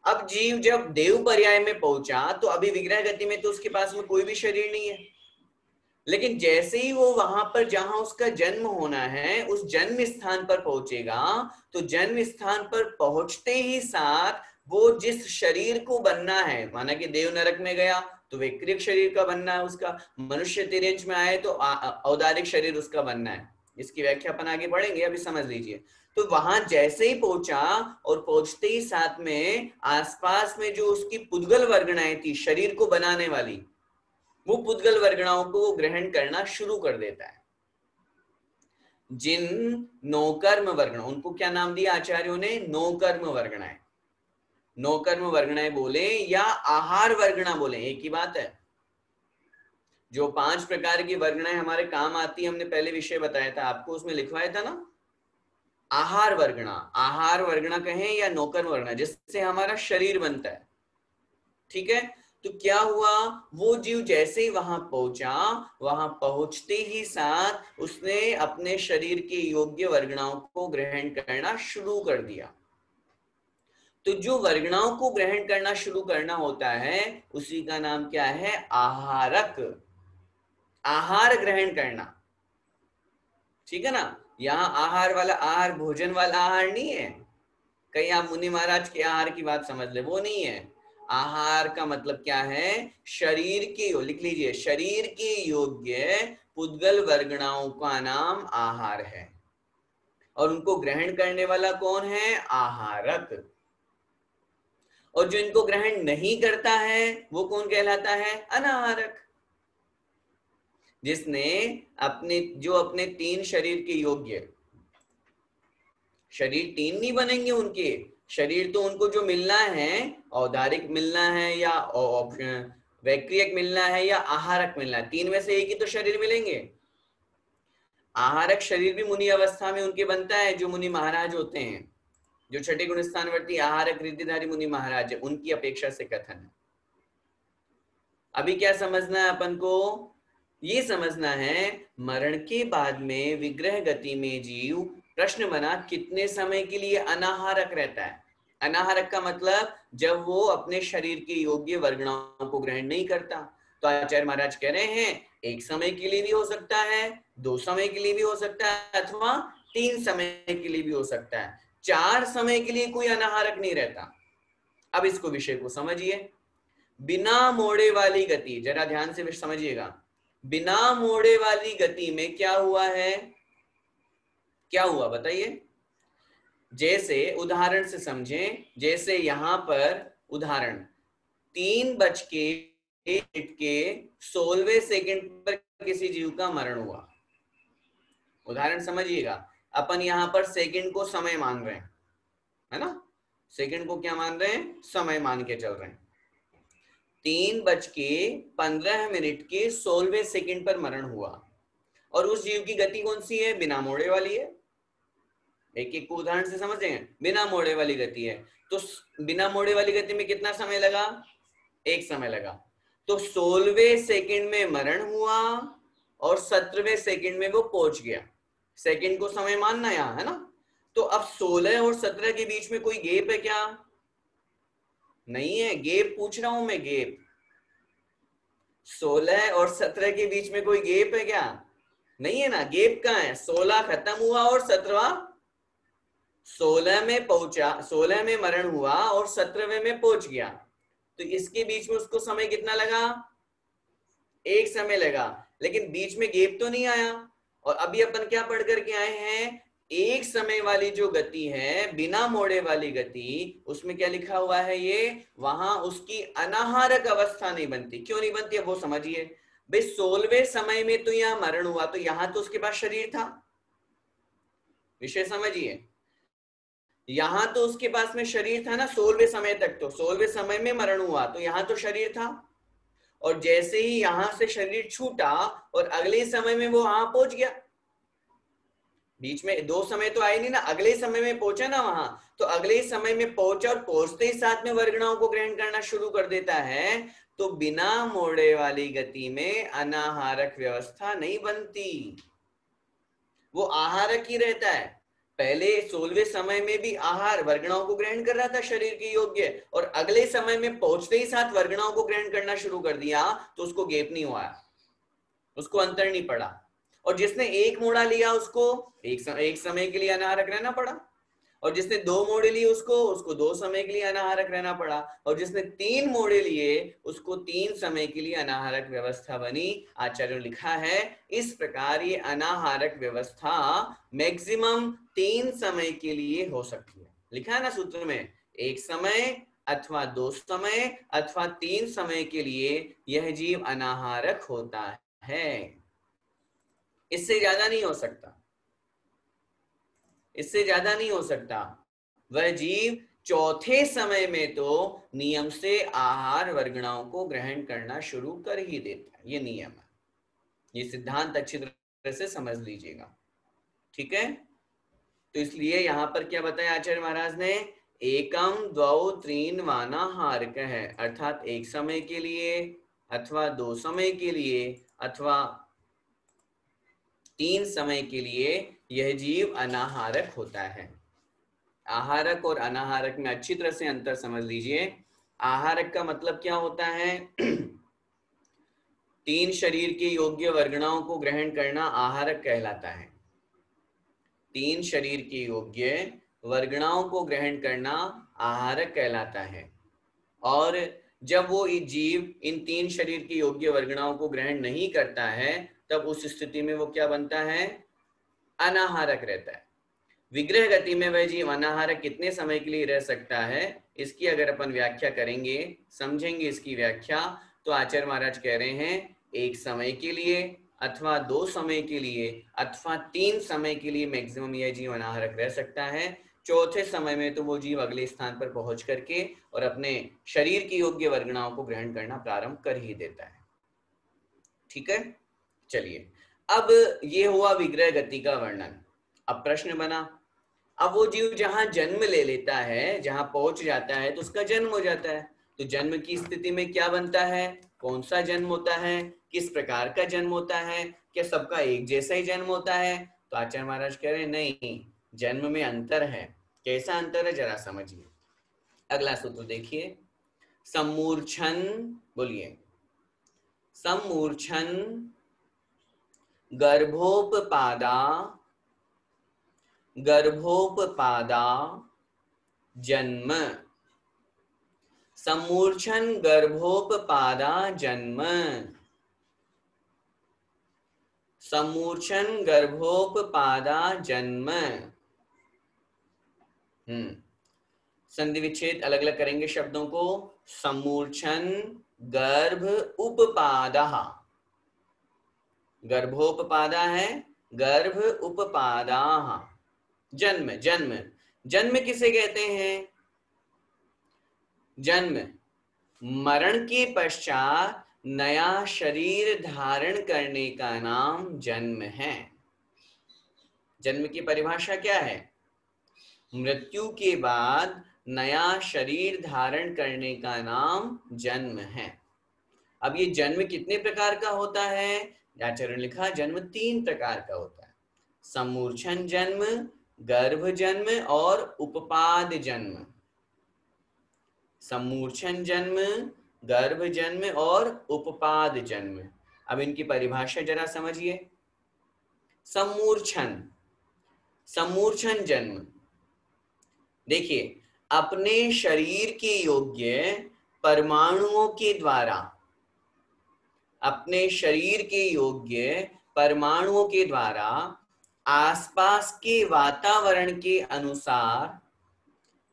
अब जीव जब देव पर्याय में पहुंचा तो अभी विग्रह गति में तो उसके पास में कोई भी शरीर नहीं है, लेकिन जैसे ही वो वहां पर जहां उसका जन्म होना है उस जन्म स्थान पर पहुंचेगा, तो जन्म स्थान पर पहुंचते ही साथ वो जिस शरीर को बनना है, माना कि देव नरक में गया तो वैक्रिक शरीर का बनना है उसका, मनुष्य तिर्यंच में आए तो औदारिक शरीर उसका बनना है। इसकी व्याख्या अपन आगे बढ़ेंगे, अभी समझ लीजिए। तो वहां जैसे ही पहुंचा और पहुंचते ही साथ में आसपास में जो उसकी पुद्गल वर्गणाएं थी शरीर को बनाने वाली, वो पुद्गल वर्गणाओं को ग्रहण करना शुरू कर देता है। जिन नौकर्म वर्गण, उनको क्या नाम दिया आचार्यों ने, नौकर्म वर्गणाएं। नौकर्म वर्गणाएं बोले या आहार वर्गणा बोले, एक ही बात है। जो 5 प्रकार की वर्गणाएं हमारे काम आती है, हमने पहले विषय बताया था आपको, उसमें लिखवाया था ना, आहार वर्गणा। आहार वर्गणा कहें या नौकर्म वर्गणा, जिससे हमारा शरीर बनता है। ठीक है, तो क्या हुआ, वो जीव जैसे ही वहां पहुंचा, वहां पहुंचते ही साथ उसने अपने शरीर के योग्य वर्गणाओं को ग्रहण करना शुरू कर दिया। तो जो वर्गणाओं को ग्रहण करना शुरू करना होता है उसी का नाम क्या है, आहारक। आहार ग्रहण करना, ठीक है ना। यहाँ आहार वाला आहार भोजन वाला आहार नहीं है, कहीं आप मुनि महाराज के आहार की बात समझ ले, वो नहीं है। आहार का मतलब क्या है, शरीर के, लिख लीजिए, शरीर के योग्य पुद्गल वर्गणाओं का नाम आहार है, और उनको ग्रहण करने वाला कौन है, आहारक। और जो इनको ग्रहण नहीं करता है वो कौन कहलाता है, अनाहारक। जिसने अपने 3 शरीर के योग्य, शरीर 3 नहीं बनेंगे उनके, शरीर तो उनको जो मिलना है, औदारिक मिलना है या वैक्रियक मिलना है या आहारक मिलना है, 3 में से एक ही तो शरीर मिलेंगे। आहारक शरीर भी मुनि अवस्था में उनके बनता है, जो मुनि महाराज होते हैं, जो छठे गुण स्थानवर्ती आहारक रिद्धिधारी मुनि महाराज है, उनकी अपेक्षा से कथन है। अभी क्या समझना है अपन को, ये समझना है मरण के बाद में विग्रह गति में जीव, प्रश्न बना कितने समय के लिए अनाहारक रहता है। अनाहारक का मतलब जब वो अपने शरीर के योग्य वर्गणाओं को ग्रहण नहीं करता। तो आचार्य महाराज कह रहे हैं एक समय के लिए भी हो सकता है, 2 समय के लिए भी हो सकता है, अथवा 3 समय के लिए भी हो सकता है। 4 समय के लिए कोई अनाहारक नहीं रहता। अब इसको विषय को समझिए। बिना मोड़े वाली गति, जरा ध्यान से समझिएगा, बिना मोड़े वाली गति में क्या हुआ है, क्या हुआ बताइए। जैसे उदाहरण से समझें, जैसे यहां पर उदाहरण 3:16 सेकंड पर किसी जीव का मरण हुआ। उदाहरण समझिएगा, अपन यहां पर सेकंड को समय मान रहे हैं, है ना, सेकंड को क्या मान रहे हैं, समय मान के चल रहे हैं। 3:15 के 16वें सेकंड पर मरण हुआ। और उस जीव की गति कौन सी है? बिना मोड़े वाली है। एक एक को उदाहरण से समझेंगे। बिना मोड़े वाली गति है, तो बिना मोड़े वाली गति में कितना समय लगा? 1 समय लगा। तो 16वें सेकंड में मरण हुआ और 17वें सेकंड में वो पहुंच गया। सेकंड को समय मानना यहां, है ना? तो अब 16 और 17 के बीच में कोई गैप है क्या? नहीं है। गैप पूछ रहा हूं मैं, गैप। 16 और 17 के बीच में कोई गैप है क्या? नहीं है ना। गैप कहां है? 16 खत्म हुआ और 17वां 16 में पहुंचा, 16 में मरण हुआ और 17वें में पहुंच गया। तो इसके बीच में उसको समय कितना लगा? 1 समय लगा। लेकिन बीच में गैप तो नहीं आया। और अभी अपन क्या पढ़ करके आए हैं? एक समय वाली जो गति है, बिना मोड़े वाली गति, उसमें क्या लिखा हुआ है? ये वहां उसकी अनाहारक अवस्था नहीं बनती। क्यों नहीं बनती? अब वो समझिए भाई। 16वें समय में तो यहां मरण हुआ, तो यहां तो उसके पास शरीर था। विषय समझिए। यहां तो उसके पास में शरीर था ना 16वें समय तक। तो 16वें समय में मरण हुआ तो यहां तो शरीर था। और जैसे ही यहां से शरीर छूटा और अगले समय में वो वहां पहुंच गया। बीच में 2 समय तो आए नहीं ना। अगले समय में पहुंचा ना वहां, तो अगले समय में पहुंचा और पहुंचते ही साथ में वर्गणाओं को ग्रहण करना शुरू कर देता है। तो बिना मोड़े वाली गति में अनाहारक व्यवस्था नहीं बनती, वो आहारक ही रहता है। पहले 16वें समय में भी आहार वर्गणाओं को ग्रहण कर रहा था शरीर के योग्य, और अगले समय में पहुंचते ही साथ वर्गणाओं को ग्रहण करना शुरू कर दिया, तो उसको गैप नहीं हुआ, उसको अंतर नहीं पड़ा। और जिसने 1 मोड़ा लिया उसको एक समय के लिए अनाहारक रहना पड़ा, और जिसने 2 मोड़े लिए उसको 2 समय के लिए अनाहारक रहना पड़ा, और जिसने 3 मोड़े लिए उसको 3 समय के लिए अनाहारक व्यवस्था बनी। आचार्य ने लिखा है इस प्रकार ये अनाहारक व्यवस्था मैक्सिमम 3 समय के लिए हो सकती है। लिखा है ना सूत्र में, 1 समय अथवा 2 समय अथवा 3 समय के लिए यह जीव अनाहारक होता है। इससे ज्यादा नहीं हो सकता, इससे ज्यादा नहीं हो सकता। वह जीव चौथे समय में तो नियम से आहार वर्गणाओं को ग्रहण करना शुरू कर ही देता है। ये नियम है, ये सिद्धांत अच्छी तरह से समझ लीजिएगा, ठीक है? तो इसलिए यहां पर क्या बताया आचार्य महाराज ने? एकम द्वौ त्रीन वानाहारक है, अर्थात 1 समय के लिए अथवा 2 समय के लिए अथवा 3 समय के लिए यह जीव अनाहारक होता है। आहारक और अनाहारक में अच्छी तरह से अंतर समझ लीजिए। आहारक का मतलब क्या होता है? 3 शरीर के योग्य वर्गणाओं को ग्रहण करना आहारक कहलाता है। 3 शरीर के योग्य वर्गणाओं को ग्रहण करना आहारक कहलाता है। और जब वो जीव इन 3 शरीर के योग्य वर्गणाओं को ग्रहण नहीं करता है, तब उस स्थिति में वो क्या बनता है? अनाहारक रहता है। विग्रह गति में वह जीव अनाहारक कितने समय के लिए रह सकता है, इसकी अगर अपन व्याख्या करेंगे, समझेंगे इसकी व्याख्या, तो आचार्य महाराज कह रहे हैं 1 समय के लिए अथवा 2 समय के लिए अथवा 3 समय के लिए मैक्सिमम यह जीव अनाहारक रह सकता है। चौथे समय में तो वो जीव अगले स्थान पर पहुंच करके और अपने शरीर की योग्य वर्गणाओं को ग्रहण करना प्रारंभ कर ही देता है। ठीक है, चलिए। अब ये हुआ विग्रह गति का वर्णन। अब प्रश्न बना, अब वो जीव जहां जन्म ले लेता है, जहां पहुंच जाता है, तो उसका जन्म हो जाता है। तो जन्म की स्थिति में क्या बनता है? कौन सा जन्म होता है? किस प्रकार का जन्म होता है? क्या सबका एक जैसा ही जन्म होता है? तो आचार्य महाराज कह रहे हैं नहीं, जन्म में अंतर है। कैसा अंतर है जरा समझिए। अगला सूत्र देखिए, सम्मूर्छन, बोलिए, सम्मूर्छन गर्भोपपादा, गर्भोपपादा जन्म, सम्मूर्छन गर्भोपपादा जन्म, सम्मूर्छन गर्भोपपादा जन्म। संधि विच्छेद अलग अलग करेंगे शब्दों को। सम्मूर्छन गर्भ उपपादा, गर्भोपपादा है, गर्भ उपपादा जन्म। जन्म, जन्म किसे कहते हैं? जन्म मरण के पश्चात नया शरीर धारण करने का नाम जन्म है। जन्म की परिभाषा क्या है? मृत्यु के बाद नया शरीर धारण करने का नाम जन्म है। अब ये जन्म कितने प्रकार का होता है? आचार्य ने लिखा जन्म 3 प्रकार का होता है। समूर्छन जन्म, गर्भ जन्म और उपपाद जन्म। समूर्छन जन्म, गर्भ जन्म और उपपाद जन्म। अब इनकी परिभाषा जरा समझिए। समूर्छन, समूर्छन जन्म, देखिए अपने शरीर के योग्य परमाणुओं के द्वारा, अपने शरीर के योग्य परमाणुओं के द्वारा आसपास के वातावरण के अनुसार,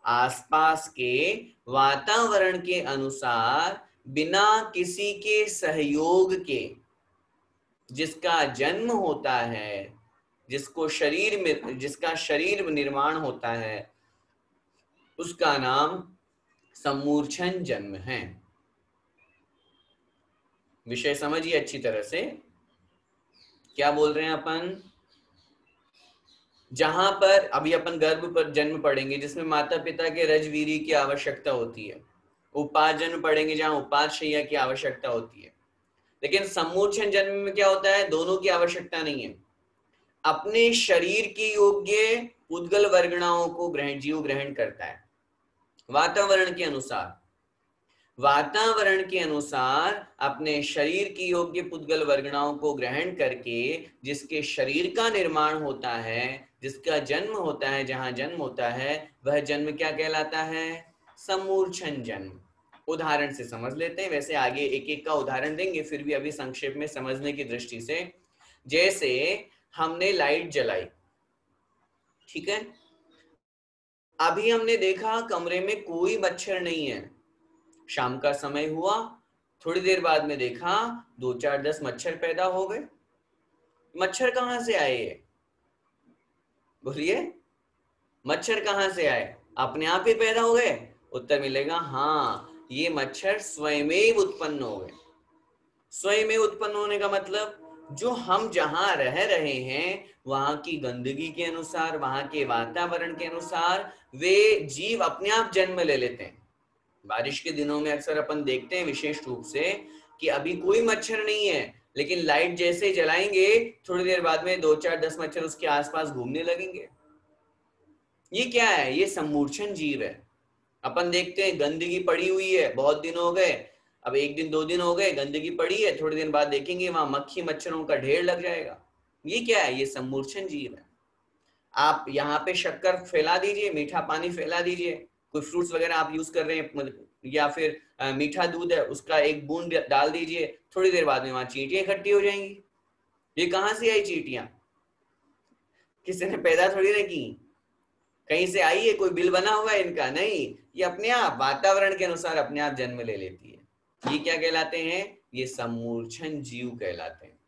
आसपास के वातावरण के अनुसार बिना किसी के सहयोग के जिसका जन्म होता है, जिसको शरीर में, जिसका शरीर निर्माण होता है, उसका नाम समूर्छन जन्म है। विषय समझिए अच्छी तरह से। क्या बोल रहे हैं अपन? जहां पर अभी अपन गर्भ पर जन्म पढ़ेंगे जिसमें माता पिता के रजवीरी की आवश्यकता होती है। उपाद जन्म पढ़ेंगे जहां उपाद शैया की आवश्यकता होती है। लेकिन समूर्छन जन्म में क्या होता है? दोनों की आवश्यकता नहीं है। अपने शरीर के योग्य उद्गल वर्गणाओं को जीव ग्रहण करता है वातावरण के अनुसार। वातावरण के अनुसार अपने शरीर की योग्य पुद्गल वर्गणाओं को ग्रहण करके जिसके शरीर का निर्माण होता है, जिसका जन्म होता है, जहां जन्म होता है, वह जन्म क्या कहलाता है? समूर्छन जन्म। उदाहरण से समझ लेते हैं, वैसे आगे एक एक का उदाहरण देंगे, फिर भी अभी संक्षेप में समझने की दृष्टि से। जैसे हमने लाइट जलाई, ठीक है, अभी हमने देखा कमरे में कोई मच्छर नहीं है। शाम का समय हुआ, थोड़ी देर बाद में देखा 2 4 10 मच्छर पैदा हो गए। मच्छर कहां से आए? बोलिए, मच्छर कहां से आए? अपने आप ही पैदा हो गए? उत्तर मिलेगा हाँ, ये मच्छर स्वयं उत्पन्न हो गए। स्वयं उत्पन्न होने का मतलब जो हम जहां रह रहे हैं वहां की गंदगी के अनुसार, वहां के वातावरण के अनुसार वे जीव अपने आप जन्म ले लेते हैं। बारिश के दिनों में अक्सर अपन देखते हैं विशेष रूप से कि अभी कोई मच्छर नहीं है, लेकिन लाइट जैसे जलाएंगे थोड़ी देर बाद में 2 4 10 मच्छर उसके आसपास घूमने लगेंगे। ये क्या है? ये समूर्छन जीव है। अपन देखते हैं गंदगी पड़ी हुई है, बहुत दिन हो गए, अब 1 दिन 2 दिन हो गए, गंदगी पड़ी है, थोड़ी दिन बाद देखेंगे वहां मक्खी मच्छरों का ढेर लग जाएगा। ये क्या है? ये समूर्छन जीव है। आप यहाँ पे शक्कर फैला दीजिए, मीठा पानी फैला दीजिए, कोई फ्रूट्स वगैरह आप यूज कर रहे हैं या फिर मीठा दूध है उसका एक बूंद डाल दीजिए, थोड़ी देर बाद में वहां चींटियां इकट्ठी हो जाएंगी। ये कहां से आई चींटियां? किसी ने पैदा थोड़ी ना की, कहीं से आई है? कोई बिल बना हुआ है इनका? नहीं, ये अपने आप वातावरण के अनुसार अपने आप जन्म ले लेती है। ये क्या कहलाते हैं? ये समूर्छन जीव कहलाते हैं।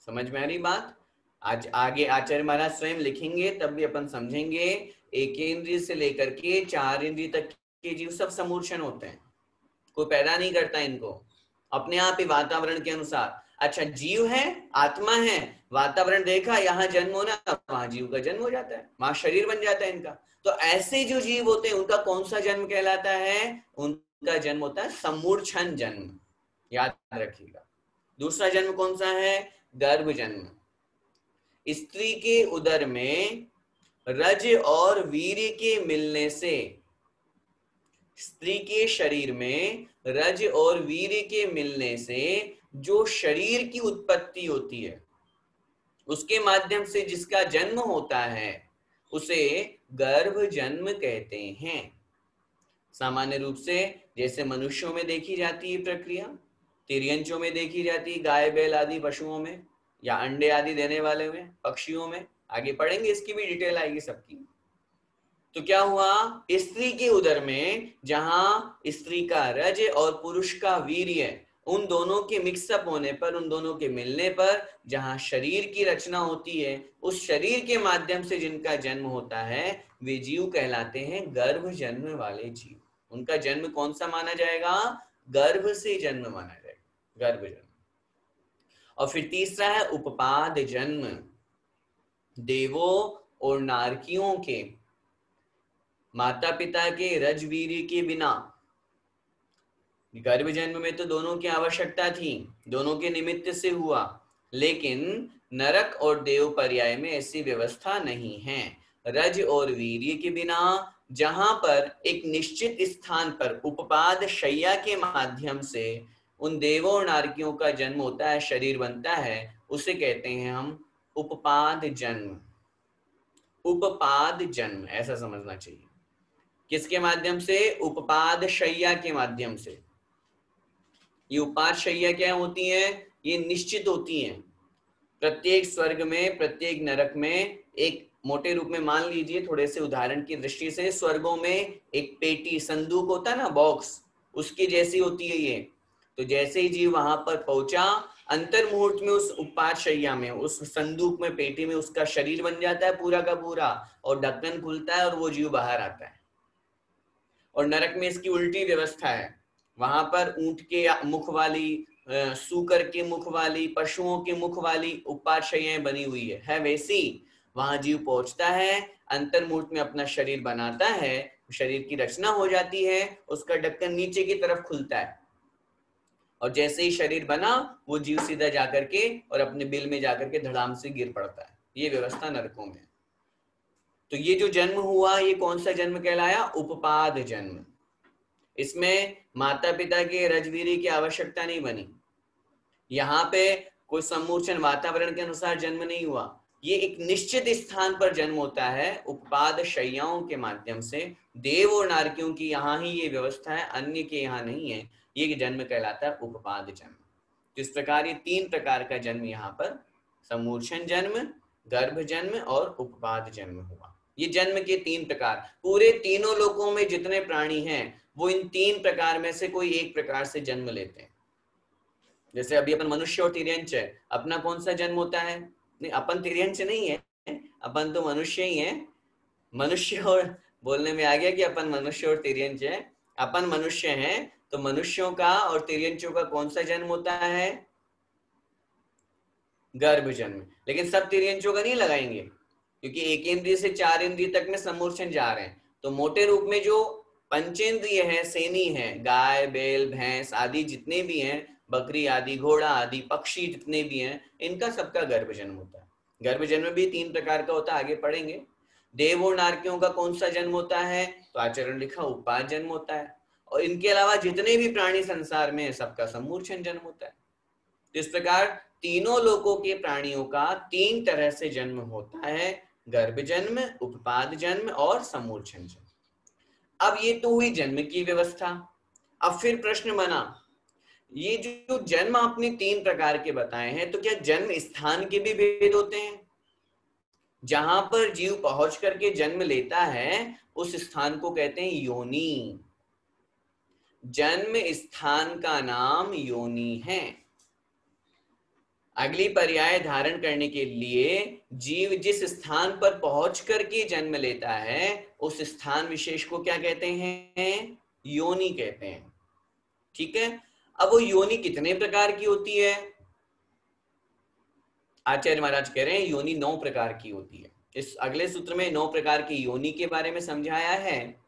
समझ में आ रही बात? आज आगे आचार्य महाराज स्वयं लिखेंगे तब भी अपन समझेंगे। एकेंद्रिय से लेकर के 4 इंद्रिय तक के जीव सब समूर्छन होते हैं, कोई पैदा नहीं करता इनको, अपने आप ही वातावरण के अनुसार। अच्छा, जीव है, आत्मा है, वातावरण देखा, यहाँ जन्म होना, वहां जीव का जन्म हो जाता है, वहां शरीर बन जाता है इनका। तो ऐसे जो जीव होते हैं उनका कौन सा जन्म कहलाता है? उनका जन्म होता है समूर्छन जन्म, याद रखिएगा। दूसरा जन्म कौन सा है? गर्भ जन्म। स्त्री के उदर में रज और वीर्य के मिलने से, स्त्री के शरीर में रज और वीर्य के मिलने से जो शरीर की उत्पत्ति होती है, उसके माध्यम से जिसका जन्म होता है उसे गर्भ जन्म कहते हैं। सामान्य रूप से जैसे मनुष्यों में देखी जाती है प्रक्रिया, तिर्यंचों में देखी जाती है, गाय बैल आदि पशुओं में, या अंडे आदि देने वाले में, पक्षियों में, आगे पढ़ेंगे, इसकी भी डिटेल आएगी सबकी। तो क्या हुआ? स्त्री के उदर में जहां स्त्री का रज और पुरुष का वीर्य, उन दोनों के मिक्सअप होने पर, उन दोनों के मिलने पर जहां शरीर की रचना होती है, उस शरीर के माध्यम से जिनका जन्म होता है वे जीव कहलाते हैं गर्भ जन्म वाले जीव। उनका जन्म कौन सा माना जाएगा? गर्भ से जन्म माना जाएगा, गर्भ जन्म। और फिर तीसरा है उपपाद जन्म, देवों और नारकियों के माता पिता के रजवीर्य के बिना। गर्भ जन्म में तो दोनों की आवश्यकता थी, दोनों के निमित्त से हुआ, लेकिन नरक और देव पर्याय में ऐसी व्यवस्था नहीं है। रज और वीर्य के बिना जहां पर एक निश्चित स्थान पर उपपाद शैया के माध्यम से उन देवों और नारकियों का जन्म होता है, शरीर बनता है, उसे कहते हैं हम उपपाद जन्म। उपपाद जन्म ऐसा समझना चाहिए। किसके माध्यम से? उपपाद शैया के माध्यम से। ये उपपाद शैया क्या होती है? ये निश्चित होती हैं। प्रत्येक स्वर्ग में, प्रत्येक नरक में, एक मोटे रूप में मान लीजिए थोड़े से उदाहरण की दृष्टि से, स्वर्गों में एक पेटी संदूक होता है ना, बॉक्स, उसकी जैसी होती है ये। तो जैसे ही जीव वहां पर पहुंचा, अंतर मुहूर्त में उस उपपाद शैया में, उस संदूक में, पेटी में उसका शरीर बन जाता है पूरा का पूरा, और ढक्कन खुलता है और वो जीव बाहर आता है। और नरक में इसकी उल्टी व्यवस्था है, वहां पर ऊंट के मुख वाली, सूकर के मुख वाली, पशुओं के मुख वाली उपपाद शैयाएं बनी हुई है वैसी। वहां जीव पहुंचता है, अंतर्मूर्त में अपना शरीर बनाता है, शरीर की रचना हो जाती है, उसका ढक्कन नीचे की तरफ खुलता है, और जैसे ही शरीर बना वो जीव सीधा जाकर के और अपने बिल में जाकर के धड़ाम से गिर पड़ता है। ये व्यवस्था नरकों में। तो ये जो जन्म हुआ, ये कौन सा जन्म कहलाया? उपपाद जन्म। इसमें माता पिता के रजवीरी की आवश्यकता नहीं बनी, यहाँ पे कोई सम्मूर्छन वातावरण के अनुसार जन्म नहीं हुआ, ये एक निश्चित स्थान पर जन्म होता है उपपाद शैयाओं के माध्यम से। देव और नारकियों की यहाँ ही ये व्यवस्था है, अन्य के यहाँ नहीं है। ये जन्म कहलाता है उपपाद जन्म। तो इस प्रकार ये 3 प्रकार का जन्म यहाँ पर सम्मूर्छन जन्म, गर्भ जन्म और उपपाद जन्म हुआ। ये जन्म के 3 प्रकार। पूरे तीनों लोकों में जितने प्राणी हैं वो इन 3 प्रकार में से कोई एक प्रकार से जन्म लेते हैं। जैसे अभी अपन मनुष्य और तिर्यंच है, अपना कौन सा जन्म होता है? नहीं, अपन तिर्यंच नहीं है, अपन तो मनुष्य ही है। मनुष्य और बोलने में आ गया कि अपन मनुष्य और तिर्यंच है। अपन मनुष्य हैं, तो मनुष्यों का और तिर्यंचों का कौन सा जन्म होता है? गर्भ जन्म। लेकिन सब तिर्यंचों का नहीं लगाएंगे, क्योंकि 1 इंद्रिय से 4 इंद्रिय तक में सम्मूर्छन जा रहे हैं। तो मोटे रूप में जो पंचेंद्रिय है, सेनी है, गाय बैल भैंस आदि जितने भी हैं, बकरी आदि, घोड़ा आदि, पक्षी जितने भी हैं, इनका सबका गर्भ जन्म होता है। गर्भ जन्म भी 3 प्रकार का होता है, आगे पढ़ेंगे। देव और नारकियों का कौन सा जन्म होता है? तो आचरण लिखा उपपाद जन्म होता है। और इनके अलावा जितने भी प्राणी संसार में, सबका सम्मूर्छन जन्म होता है। तो इस प्रकार तीनों लोकों के प्राणियों का 3 तरह से जन्म होता है, गर्भ जन्म, उपपाद जन्म और सम्मूर्छन जन्म। अब ये तो हुई जन्म की व्यवस्था। अब फिर प्रश्न बना, ये जो जन्म आपने 3 प्रकार के बताए हैं, तो क्या जन्म स्थान के भी भेद होते हैं? जहां पर जीव पहुंच करके जन्म लेता है उस स्थान को कहते हैं योनि। जन्म स्थान का नाम योनि है। अगली पर्याय धारण करने के लिए जीव जिस स्थान पर पहुंच करके जन्म लेता है उस स्थान विशेष को क्या कहते हैं? योनि कहते हैं। ठीक है। अब वो योनि कितने प्रकार की होती है? आचार्य महाराज कह रहे हैं योनि 9 प्रकार की होती है। इस अगले सूत्र में 9 प्रकार की योनि के बारे में समझाया है।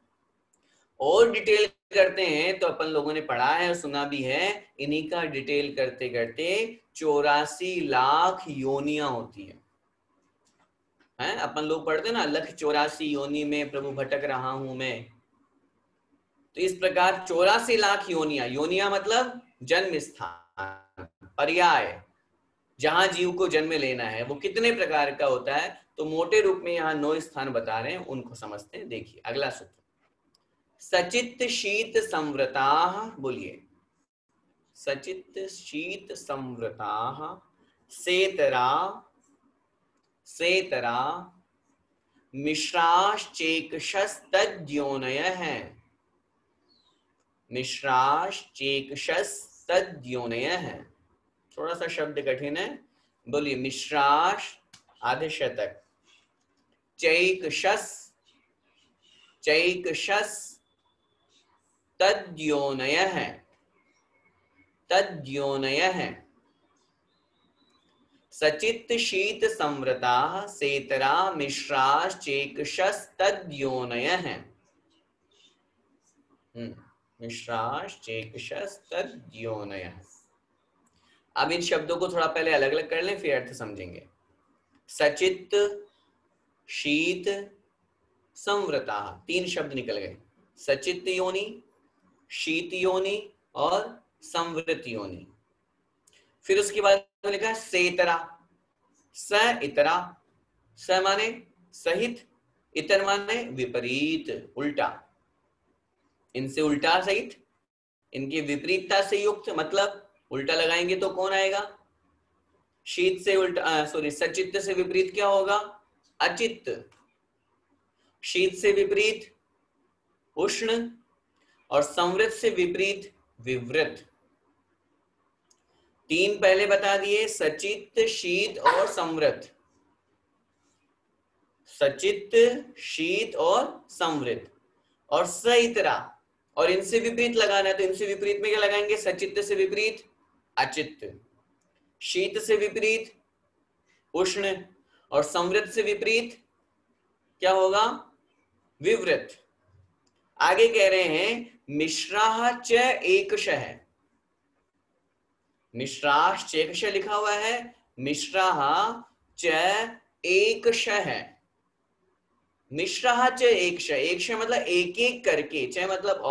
और डिटेल करते हैं तो अपन लोगों ने पढ़ा है और सुना भी है, इन्हीं का डिटेल करते करते 84 लाख योनियां होती है। अपन लोग पढ़ते ना, लख 84 योनि में प्रभु भटक रहा हूं मैं। तो इस प्रकार 84 लाख योनियां, योनियां मतलब जन्म स्थान, पर्याय, जहां जीव को जन्म लेना है वो कितने प्रकार का होता है। तो मोटे रूप में यहाँ 9 स्थान बता रहे हैं, उनको समझते हैं। देखिए अगला सूत्र, सचित शीत संवृता, बोलिए, सचित शीत संवृता सेतरा, सेतरा मिश्राश्चेकशस्तद्योनयः, मिश्राश्चेकशस्तद्योनयः। थोड़ा सा शब्द कठिन है, बोलिए, मिश्राश आधे शतक, चैकशस, चैकशस तद्योनयः, तद्योनयः। सचित् शीत संवृताः सेतरा मिश्राश्चेकशस्तद्योनयः। मिश्राश्चेकशस्तद्योनयः। अब इन शब्दों को थोड़ा पहले अलग अलग कर लें, फिर अर्थ समझेंगे। सचित, शीत, संवृता, तीन शब्द निकल गए। सचित योनि, शीत योनि और संवृत योनि। फिर उसके बाद लिखा सेतरा, स इतरा, स माने सहित, इतर माने विपरीत, उल्टा। इनसे उल्टा सहित, इनकी विपरीतता से युक्त, मतलब उल्टा लगाएंगे तो कौन आएगा? शीत से उल्टा, सॉरी, सचित्त से विपरीत क्या होगा? अचित्त। शीत से विपरीत उष्ण और संवृत से विपरीत विवृत। तीन पहले बता दिए, सचित्त, शीत और संवृत। सचित्त, शीत और संवृत और सइतरा, और इनसे विपरीत लगाना है तो इनसे विपरीत में क्या लगाएंगे? सचित्त से विपरीत अचित्त, शीत से विपरीत उष्ण और संवृत से विपरीत क्या होगा? विवृत। आगे कह रहे हैं मिश्राः च एकशः, मिश्राः चेकश लिखा हुआ है, मिश्राः च एकशः, मिश्राः च एकश, एकश मतलब एक एक करके, च मतलब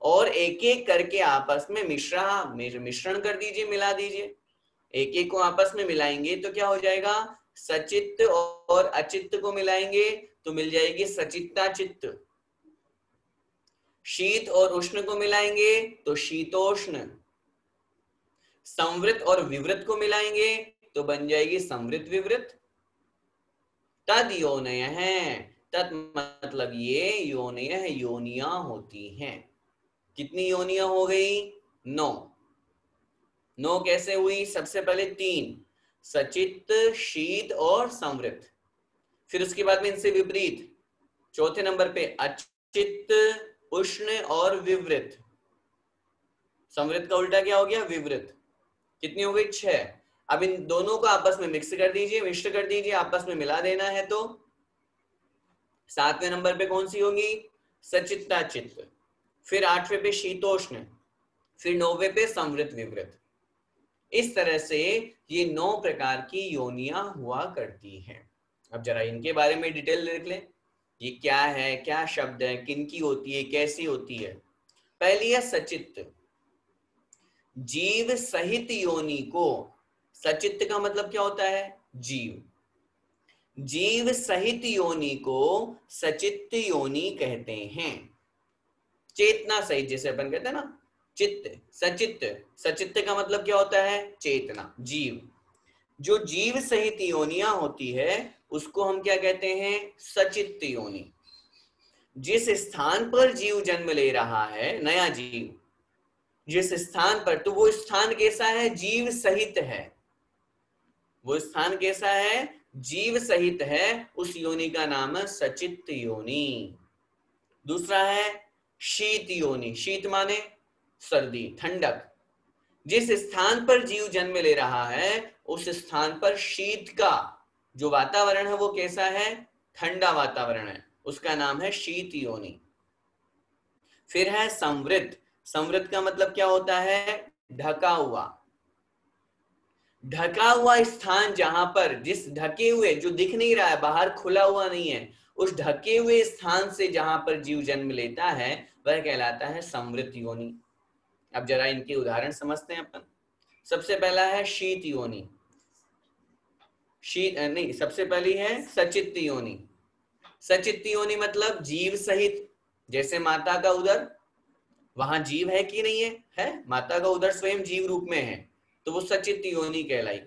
और एक एक करके आपस में मिश्रा, मिश्रण कर दीजिए, मिला दीजिए। एक एक को आपस में मिलाएंगे तो क्या हो जाएगा? सचित्त और अचित्त को मिलाएंगे तो मिल जाएगी सचित्ता चित्त। शीत और उष्ण को मिलाएंगे तो शीतोष्ण। संवृत और विवृत को मिलाएंगे तो बन जाएगी संवृत विवृत। तद योनयः है, तद मतलब ये योनयः योनियां होती हैं। कितनी योनियां हो गई? 9। 9 कैसे हुई? सबसे पहले 3, सचित्त, शीत और संवृत। फिर उसके बाद में इनसे विपरीत चौथे नंबर पे अचित्त, उष्ण और विवृत। संवृत का उल्टा क्या हो गया? विवृत। कितनी हो गई? 6। अब इन दोनों को आपस में मिक्स कर दीजिए, मिश्र कर दीजिए, आपस में मिला देना है तो 7वें नंबर पे कौन सी होगी? सचित्ता चित्त। फिर 8वें पे शीतोष्ण, फिर 9वें पे संवृत विवृत। इस तरह से ये 9 प्रकार की योनियां हुआ करती हैं। अब जरा इनके बारे में डिटेल देख लें, ये क्या है, क्या शब्द है, किनकी होती है, कैसी होती है। पहली है सचित्त। जीव सहित योनि को, सचित्त का मतलब क्या होता है? जीव। जीव सहित योनि को सचित्त योनि कहते हैं। चेतना सहित, जैसे अपन कहते हैं ना चित्त, सचित्त। सचित्त का मतलब क्या होता है? चेतना, जीव। जो जीव सहित योनियां होती है उसको हम क्या कहते हैं? सचित्त योनि। जिस स्थान पर जीव जन्म ले रहा है, नया जीव जिस स्थान पर, तो वो स्थान कैसा है? जीव सहित है। वो स्थान कैसा है? जीव सहित है। उस योनि का नाम है सचित्त योनि। दूसरा है शीत योनि। शीत माने सर्दी, ठंडक। जिस स्थान पर जीव जन्म ले रहा है उस स्थान पर शीत का जो वातावरण है वो कैसा है? ठंडा वातावरण है, उसका नाम है शीत योनि। फिर है संवृत। संवृत का मतलब क्या होता है? ढका हुआ। ढका हुआ स्थान, जहां पर, जिस ढके हुए, जो दिख नहीं रहा है, बाहर खुला हुआ नहीं है, उस ढके हुए स्थान से जहां पर जीव जन्म लेता है वह कहलाता है संवृत योनि। अब जरा इनके उदाहरण समझते हैं अपन। सबसे पहला है शीत योनि। शीत नहीं, सबसे पहली है सचित्त योनि। सचित्त योनि मतलब जीव सहित, जैसे माता का उदर, वहां जीव है कि नहीं है? है। माता का उदर स्वयं जीव रूप में है, तो वो सचित्त योनि कहलाई।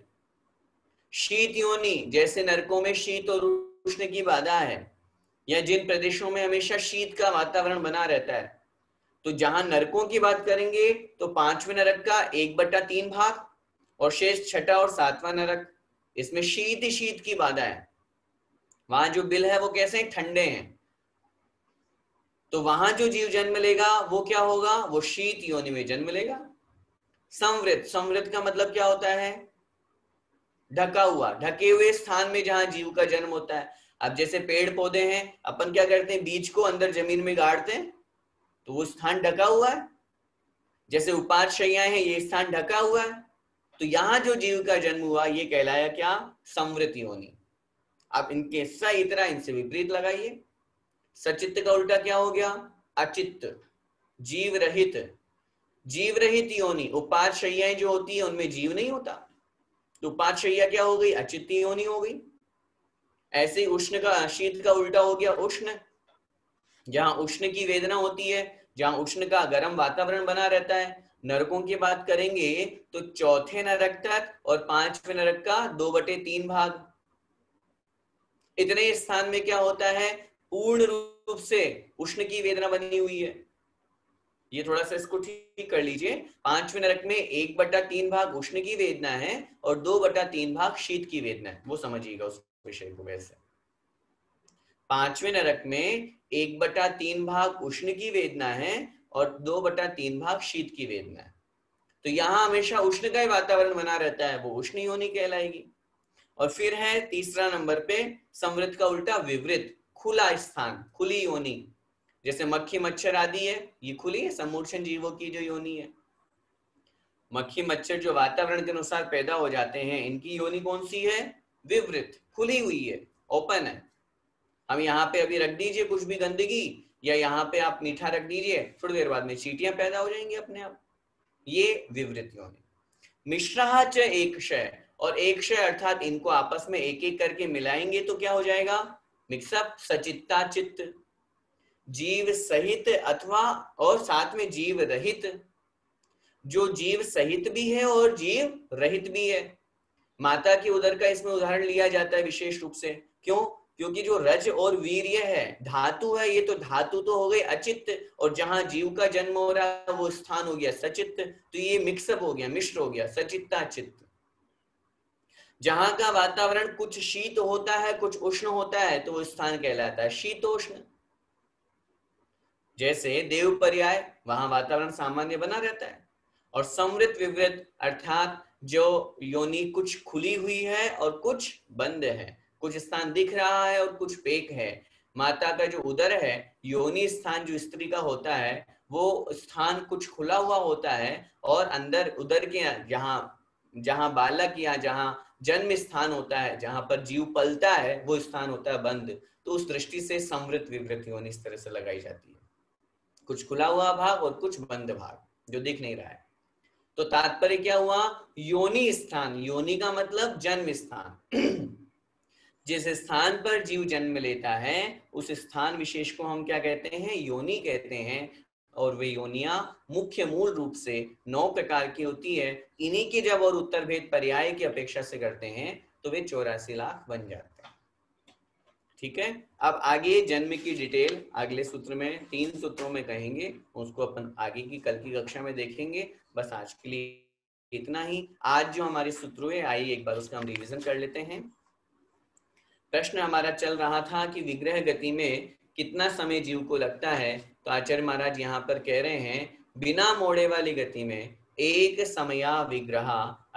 शीत योनि, जैसे नरकों में शीत और उष्ण की बाधा है, या जिन प्रदेशों में हमेशा शीत का वातावरण बना रहता है, तो जहां नरकों की बात करेंगे तो 5वें नरक का 1/3 भाग और शेष 6ठा और 7वां नरक, इसमें शीत ही शीत की बाधा है। वहां जो बिल है वो कैसे? ठंडे हैं। तो वहां जो जीव जन्म लेगा वो क्या होगा, वो शीत योनि में जन्म लेगा। संवृत, संवृत का मतलब क्या होता है, ढका हुआ, ढके हुए स्थान में जहां जीव का जन्म होता है। अब जैसे पेड़ पौधे हैं, अपन क्या करते हैं, बीज को अंदर जमीन में गाड़ते हैं, तो वो स्थान ढका हुआ है। जैसे उपाधशय्याएं हैं, ये स्थान ढका हुआ है। तो यहाँ जो जीव का जन्म हुआ ये कहलाया क्या, संवृत योनि। अब इनके स इतरा, इनसे विपरीत लगाइए। सचित्त का उल्टा क्या हो गया, अचित्त, जीव रहित। जीव रहित योनि, उपाधशय्याएं जो होती है उनमें जीव नहीं होता, तो उपाधशय्या क्या हो गई, अचित्त योनि हो गई। ऐसे ही उष्ण का, शीत का उल्टा हो गया उष्ण। जहां उष्ण की वेदना होती है, जहां उष्ण का गर्म वातावरण बना रहता है। नरकों की बात करेंगे तो चौथे नरक तक और पांचवें नरक का 2/3 भाग, इतने स्थान में क्या होता है, पूर्ण रूप से उष्ण की वेदना बनी हुई है। ये थोड़ा सा इसको ठीक कर लीजिए। पांचवें नरक में 1/3 भाग उष्ण की वेदना है और 2/3 भाग शीत की वेदना है, वो समझिएगा उस विषय को। वैसे पांचवें नरक में 1/3 भाग उष्ण की वेदना है और 2/3 भाग शीत की वेदना है। तो यहाँ हमेशा उष्ण का ही वातावरण बना रहता है, वो उष्ण योनि कहलाएगी। और फिर है तीसरा नंबर पे संवृत का उल्टा विवृत, खुला स्थान, खुली योनि। जैसे मक्खी मच्छर आदि है, ये खुली है, समूर्छन जीवों की जो योनि है। मक्खी मच्छर जो वातावरण के अनुसार पैदा हो जाते हैं, इनकी योनि कौन सी है, विवृत, खुली हुई है, ओपन है। हम यहाँ पे अभी रख दीजिए कुछ भी गंदगी, या यहाँ पे आप मीठा रख दीजिए, थोड़ी देर बाद में चींटियां पैदा हो जाएंगी अपने आप, ये विवृत योनि। मिश्रहा च एकशय, और एकशय अर्थात इनको आपस में एक एक करके मिलाएंगे तो क्या हो जाएगा, मिक्सअप, सचित्ता चित्त। जीव सहित अथवा और साथ में जीव रहित, जो जीव सहित भी है और जीव रहित भी है। माता की उदर का इसमें उदाहरण लिया जाता है विशेष रूप से, क्यों, क्योंकि जो रज और वीर्य है, धातु है, ये तो धातु तो हो गई अचित्त, और जहां जीव का जन्म हो रहा है वो स्थान हो गया सचित्त। तो ये मिक्सअप हो गया, मिश्र हो गया, सचित्ता चित्त। जहां का वातावरण कुछ शीत होता है कुछ उष्ण होता है तो वो स्थान कहलाता है शीतोष्ण। जैसे देव पर्याय, वहां वातावरण सामान्य बना रहता है। और संवृत विवृत अर्थात जो योनि कुछ खुली हुई है और कुछ बंद है, कुछ स्थान दिख रहा है और कुछ पेक है। माता का जो उदर है, योनि स्थान जो स्त्री का होता है, वो स्थान कुछ खुला हुआ होता है, और अंदर उदर के जहां जहां बालक या जहां जन्म स्थान होता है, जहां पर जीव पलता है, वो स्थान होता है बंद। तो उस दृष्टि से संवृत विवृत योनि इस तरह से लगाई जाती है, कुछ खुला हुआ भाग और कुछ बंद भाग जो दिख नहीं रहा है। तो तात्पर्य क्या हुआ, योनि स्थान, योनि का मतलब जन्म स्थान। जिस स्थान पर जीव जन्म लेता है उस स्थान विशेष को हम क्या कहते हैं, योनि कहते हैं। और वे योनियां मुख्य मूल रूप से 9 प्रकार की होती है। इन्हीं की जब और उत्तर भेद पर्याय की अपेक्षा से करते हैं तो वे 84 लाख बन जाते हैं। ठीक है, अब आगे जन्म की डिटेल अगले सूत्र में 3 सूत्रों में कहेंगे, उसको अपन आगे की कल की कक्षा में देखेंगे। बस आज के लिए इतना ही। आज जो हमारे सूत्र है, आइए एक बार उसका हम रिवीजन कर लेते हैं। प्रश्न हमारा चल रहा था कि विग्रह गति में कितना समय जीव को लगता है। तो आचार्य महाराज यहाँ पर कह रहे हैं, बिना मोड़े वाली गति में एक समया विग्रह,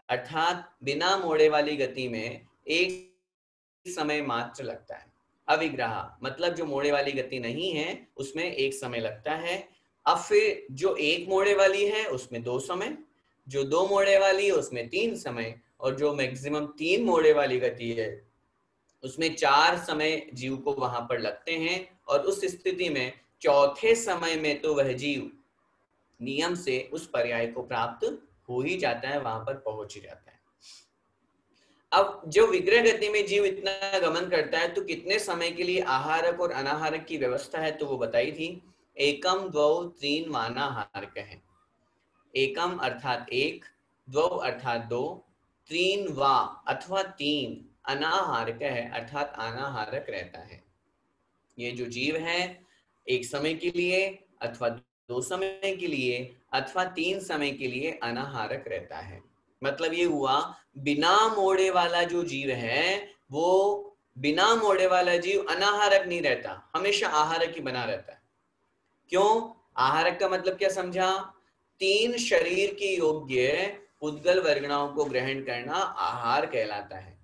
अर्थात बिना मोड़े वाली गति में एक समय मात्र लगता है। अविग्रह मतलब जो मोड़े वाली गति नहीं है उसमें एक समय लगता है। अब फिर जो एक मोड़े वाली है उसमें 2 समय, जो 2 मोड़े वाली है उसमें 3 समय, और जो मैक्सिमम 3 मोड़े वाली गति है उसमें 4 समय जीव को वहां पर लगते हैं। और उस स्थिति में चौथे समय में तो वह जीव नियम से उस पर्याय को प्राप्त हो ही जाता है, वहां पर पहुंच ही जाता है। अब जो विग्रह गति में जीव इतना गमन करता है तो कितने समय के लिए आहारक और अनाहारक की व्यवस्था है, तो वो बताई थी। एकम द्वौ त्रीन वानाहारक है। एकम अर्थात एक, द्वौ अर्थात 2, त्रीन वा अथवा 3 अनाहारक है अर्थात अनाहारक रहता है। ये जो जीव है एक समय के लिए अथवा 2 समय के लिए अथवा 3 समय के लिए अनाहारक रहता है। मतलब ये हुआ, बिना मोड़े वाला जो जीव है वो, बिना मोड़े वाला जीव अनाहारक नहीं रहता, हमेशा आहारक ही बना रहता है। क्यों? आहारक का मतलब क्या समझा? 3 शरीर के योग्य पुद्गल वर्गणाओं को ग्रहण करना आहार कहलाता है।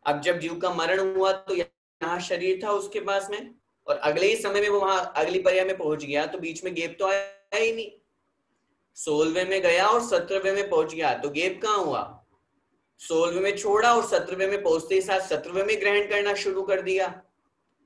अब जब जीव का मरण हुआ तो यहाँ शरीर था उसके पास में, और अगले ही समय में वो वहां अगली पर्याय में पहुंच गया, तो बीच में गैप तो आया ही नहीं। 16वें में गया और 17वें में पहुंच गया, तो गैप कहाँ हुआ? 16वें में छोड़ा और 17वें में पहुंचते ही साथ 17वें में ग्रहण करना शुरू कर दिया,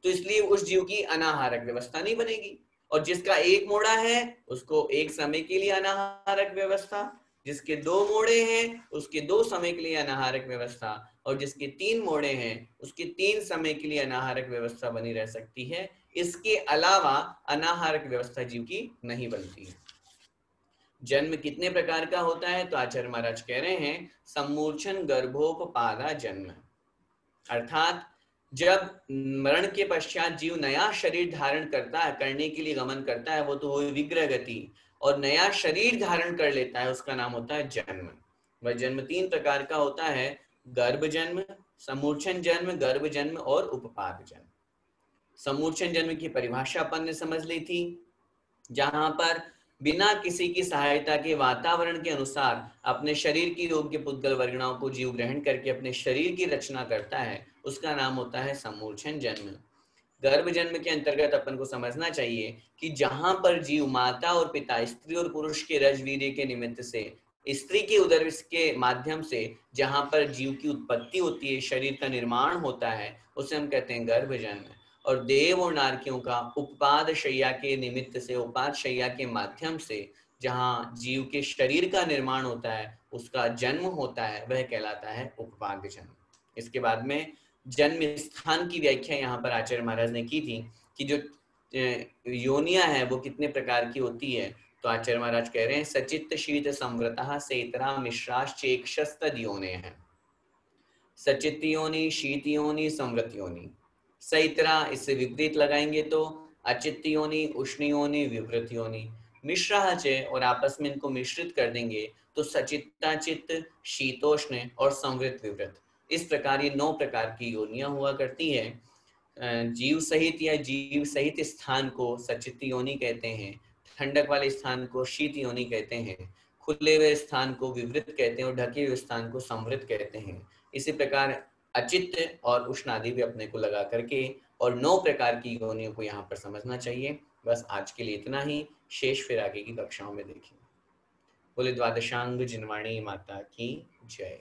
तो इसलिए उस जीव की अनाहारक व्यवस्था नहीं बनेगी। और जिसका एक मोड़ा है उसको एक समय के लिए अनाहारक व्यवस्था, जिसके 2 मोड़े हैं उसके 2 समय के लिए अनाहारक व्यवस्था, और जिसके 3 मोड़े हैं उसके 3 समय के लिए अनाहारक व्यवस्था बनी रह सकती है। इसके अलावा अनाहारक व्यवस्था जीव की नहीं बनती है। जन्म कितने प्रकार का होता है? तो आचार्य महाराज कह रहे हैं सम्मूर्छन गर्भोपपादा जन्म, अर्थात जब मरण के पश्चात जीव नया शरीर धारण करता है, करने के लिए गमन करता है, वो तो हुई विग्रह गति, और नया शरीर धारण कर लेता है, उसका नाम होता है जन्म। वह जन्म 3 प्रकार का होता है, गर्भ जन्म, समूर्छन जन्म, गर्भ जन्म और उपपाद जन्म। समूर्छन जन्म की परिभाषा अपन ने समझ ली थी, जहां पर बिना किसी की सहायता के वातावरण के अनुसार अपने शरीर की योग्य पुद्गल वर्गणाओं को जीव ग्रहण करके अपने शरीर की रचना करता है, उसका नाम होता है समूर्छन जन्म। गर्भ जन्म के अंतर्गत अपन को समझना चाहिए कि जहां पर जीव माता और पिता, स्त्री और पुरुष के रजवीर्य के निमित्त से, स्त्री के उदर के माध्यम से जहां पर जीव की उत्पत्ति होती है, शरीर का निर्माण होता है, उसे हम कहते हैं गर्भ जन्म। और देव और नारकियों का उपपाद शैया के निमित्त से, उपाद शैया के माध्यम से जहां जीव के शरीर का निर्माण होता है, उसका जन्म होता है, वह कहलाता है उपपाद जन्म। इसके बाद में जन्म स्थान की व्याख्या यहाँ पर आचार्य महाराज ने की थी कि जो योनिया है वो कितने प्रकार की होती है। तो आचार्य महाराज कह रहे हैं सचित्त शीत संवृतः सेतरा मिश्राश्चेक्षस्तद योने हैं। सचित योनि, शीत योनि, संवृत योनि। सैतरा इससे विपरीत लगाएंगे तो अचित योनि, उष्ण योनि, विवृत योनि। मिश्रा च और आपस में इनको मिश्रित कर देंगे तो सचित्ताचित्त, शीतोष्ण और संवृत विवृत। इस प्रकार ये 9 प्रकार की योनियां हुआ करती है। जीव सहित या जीव सहित स्थान को सचित योनि कहते हैं, ठंडक वाले स्थान को शीत योनि कहते हैं, खुले हुए स्थान को विवृत कहते हैं और ढके हुए स्थान को संवृत कहते हैं। इसी प्रकार अचित्त और उष्ण आदि भी अपने को लगा करके और 9 प्रकार की योनियों को यहाँ पर समझना चाहिए। बस आज के लिए इतना ही, शेष फिर आगे की कक्षाओं में देखेंगे। बोले द्वादशांग जिनवाणी माता की जय।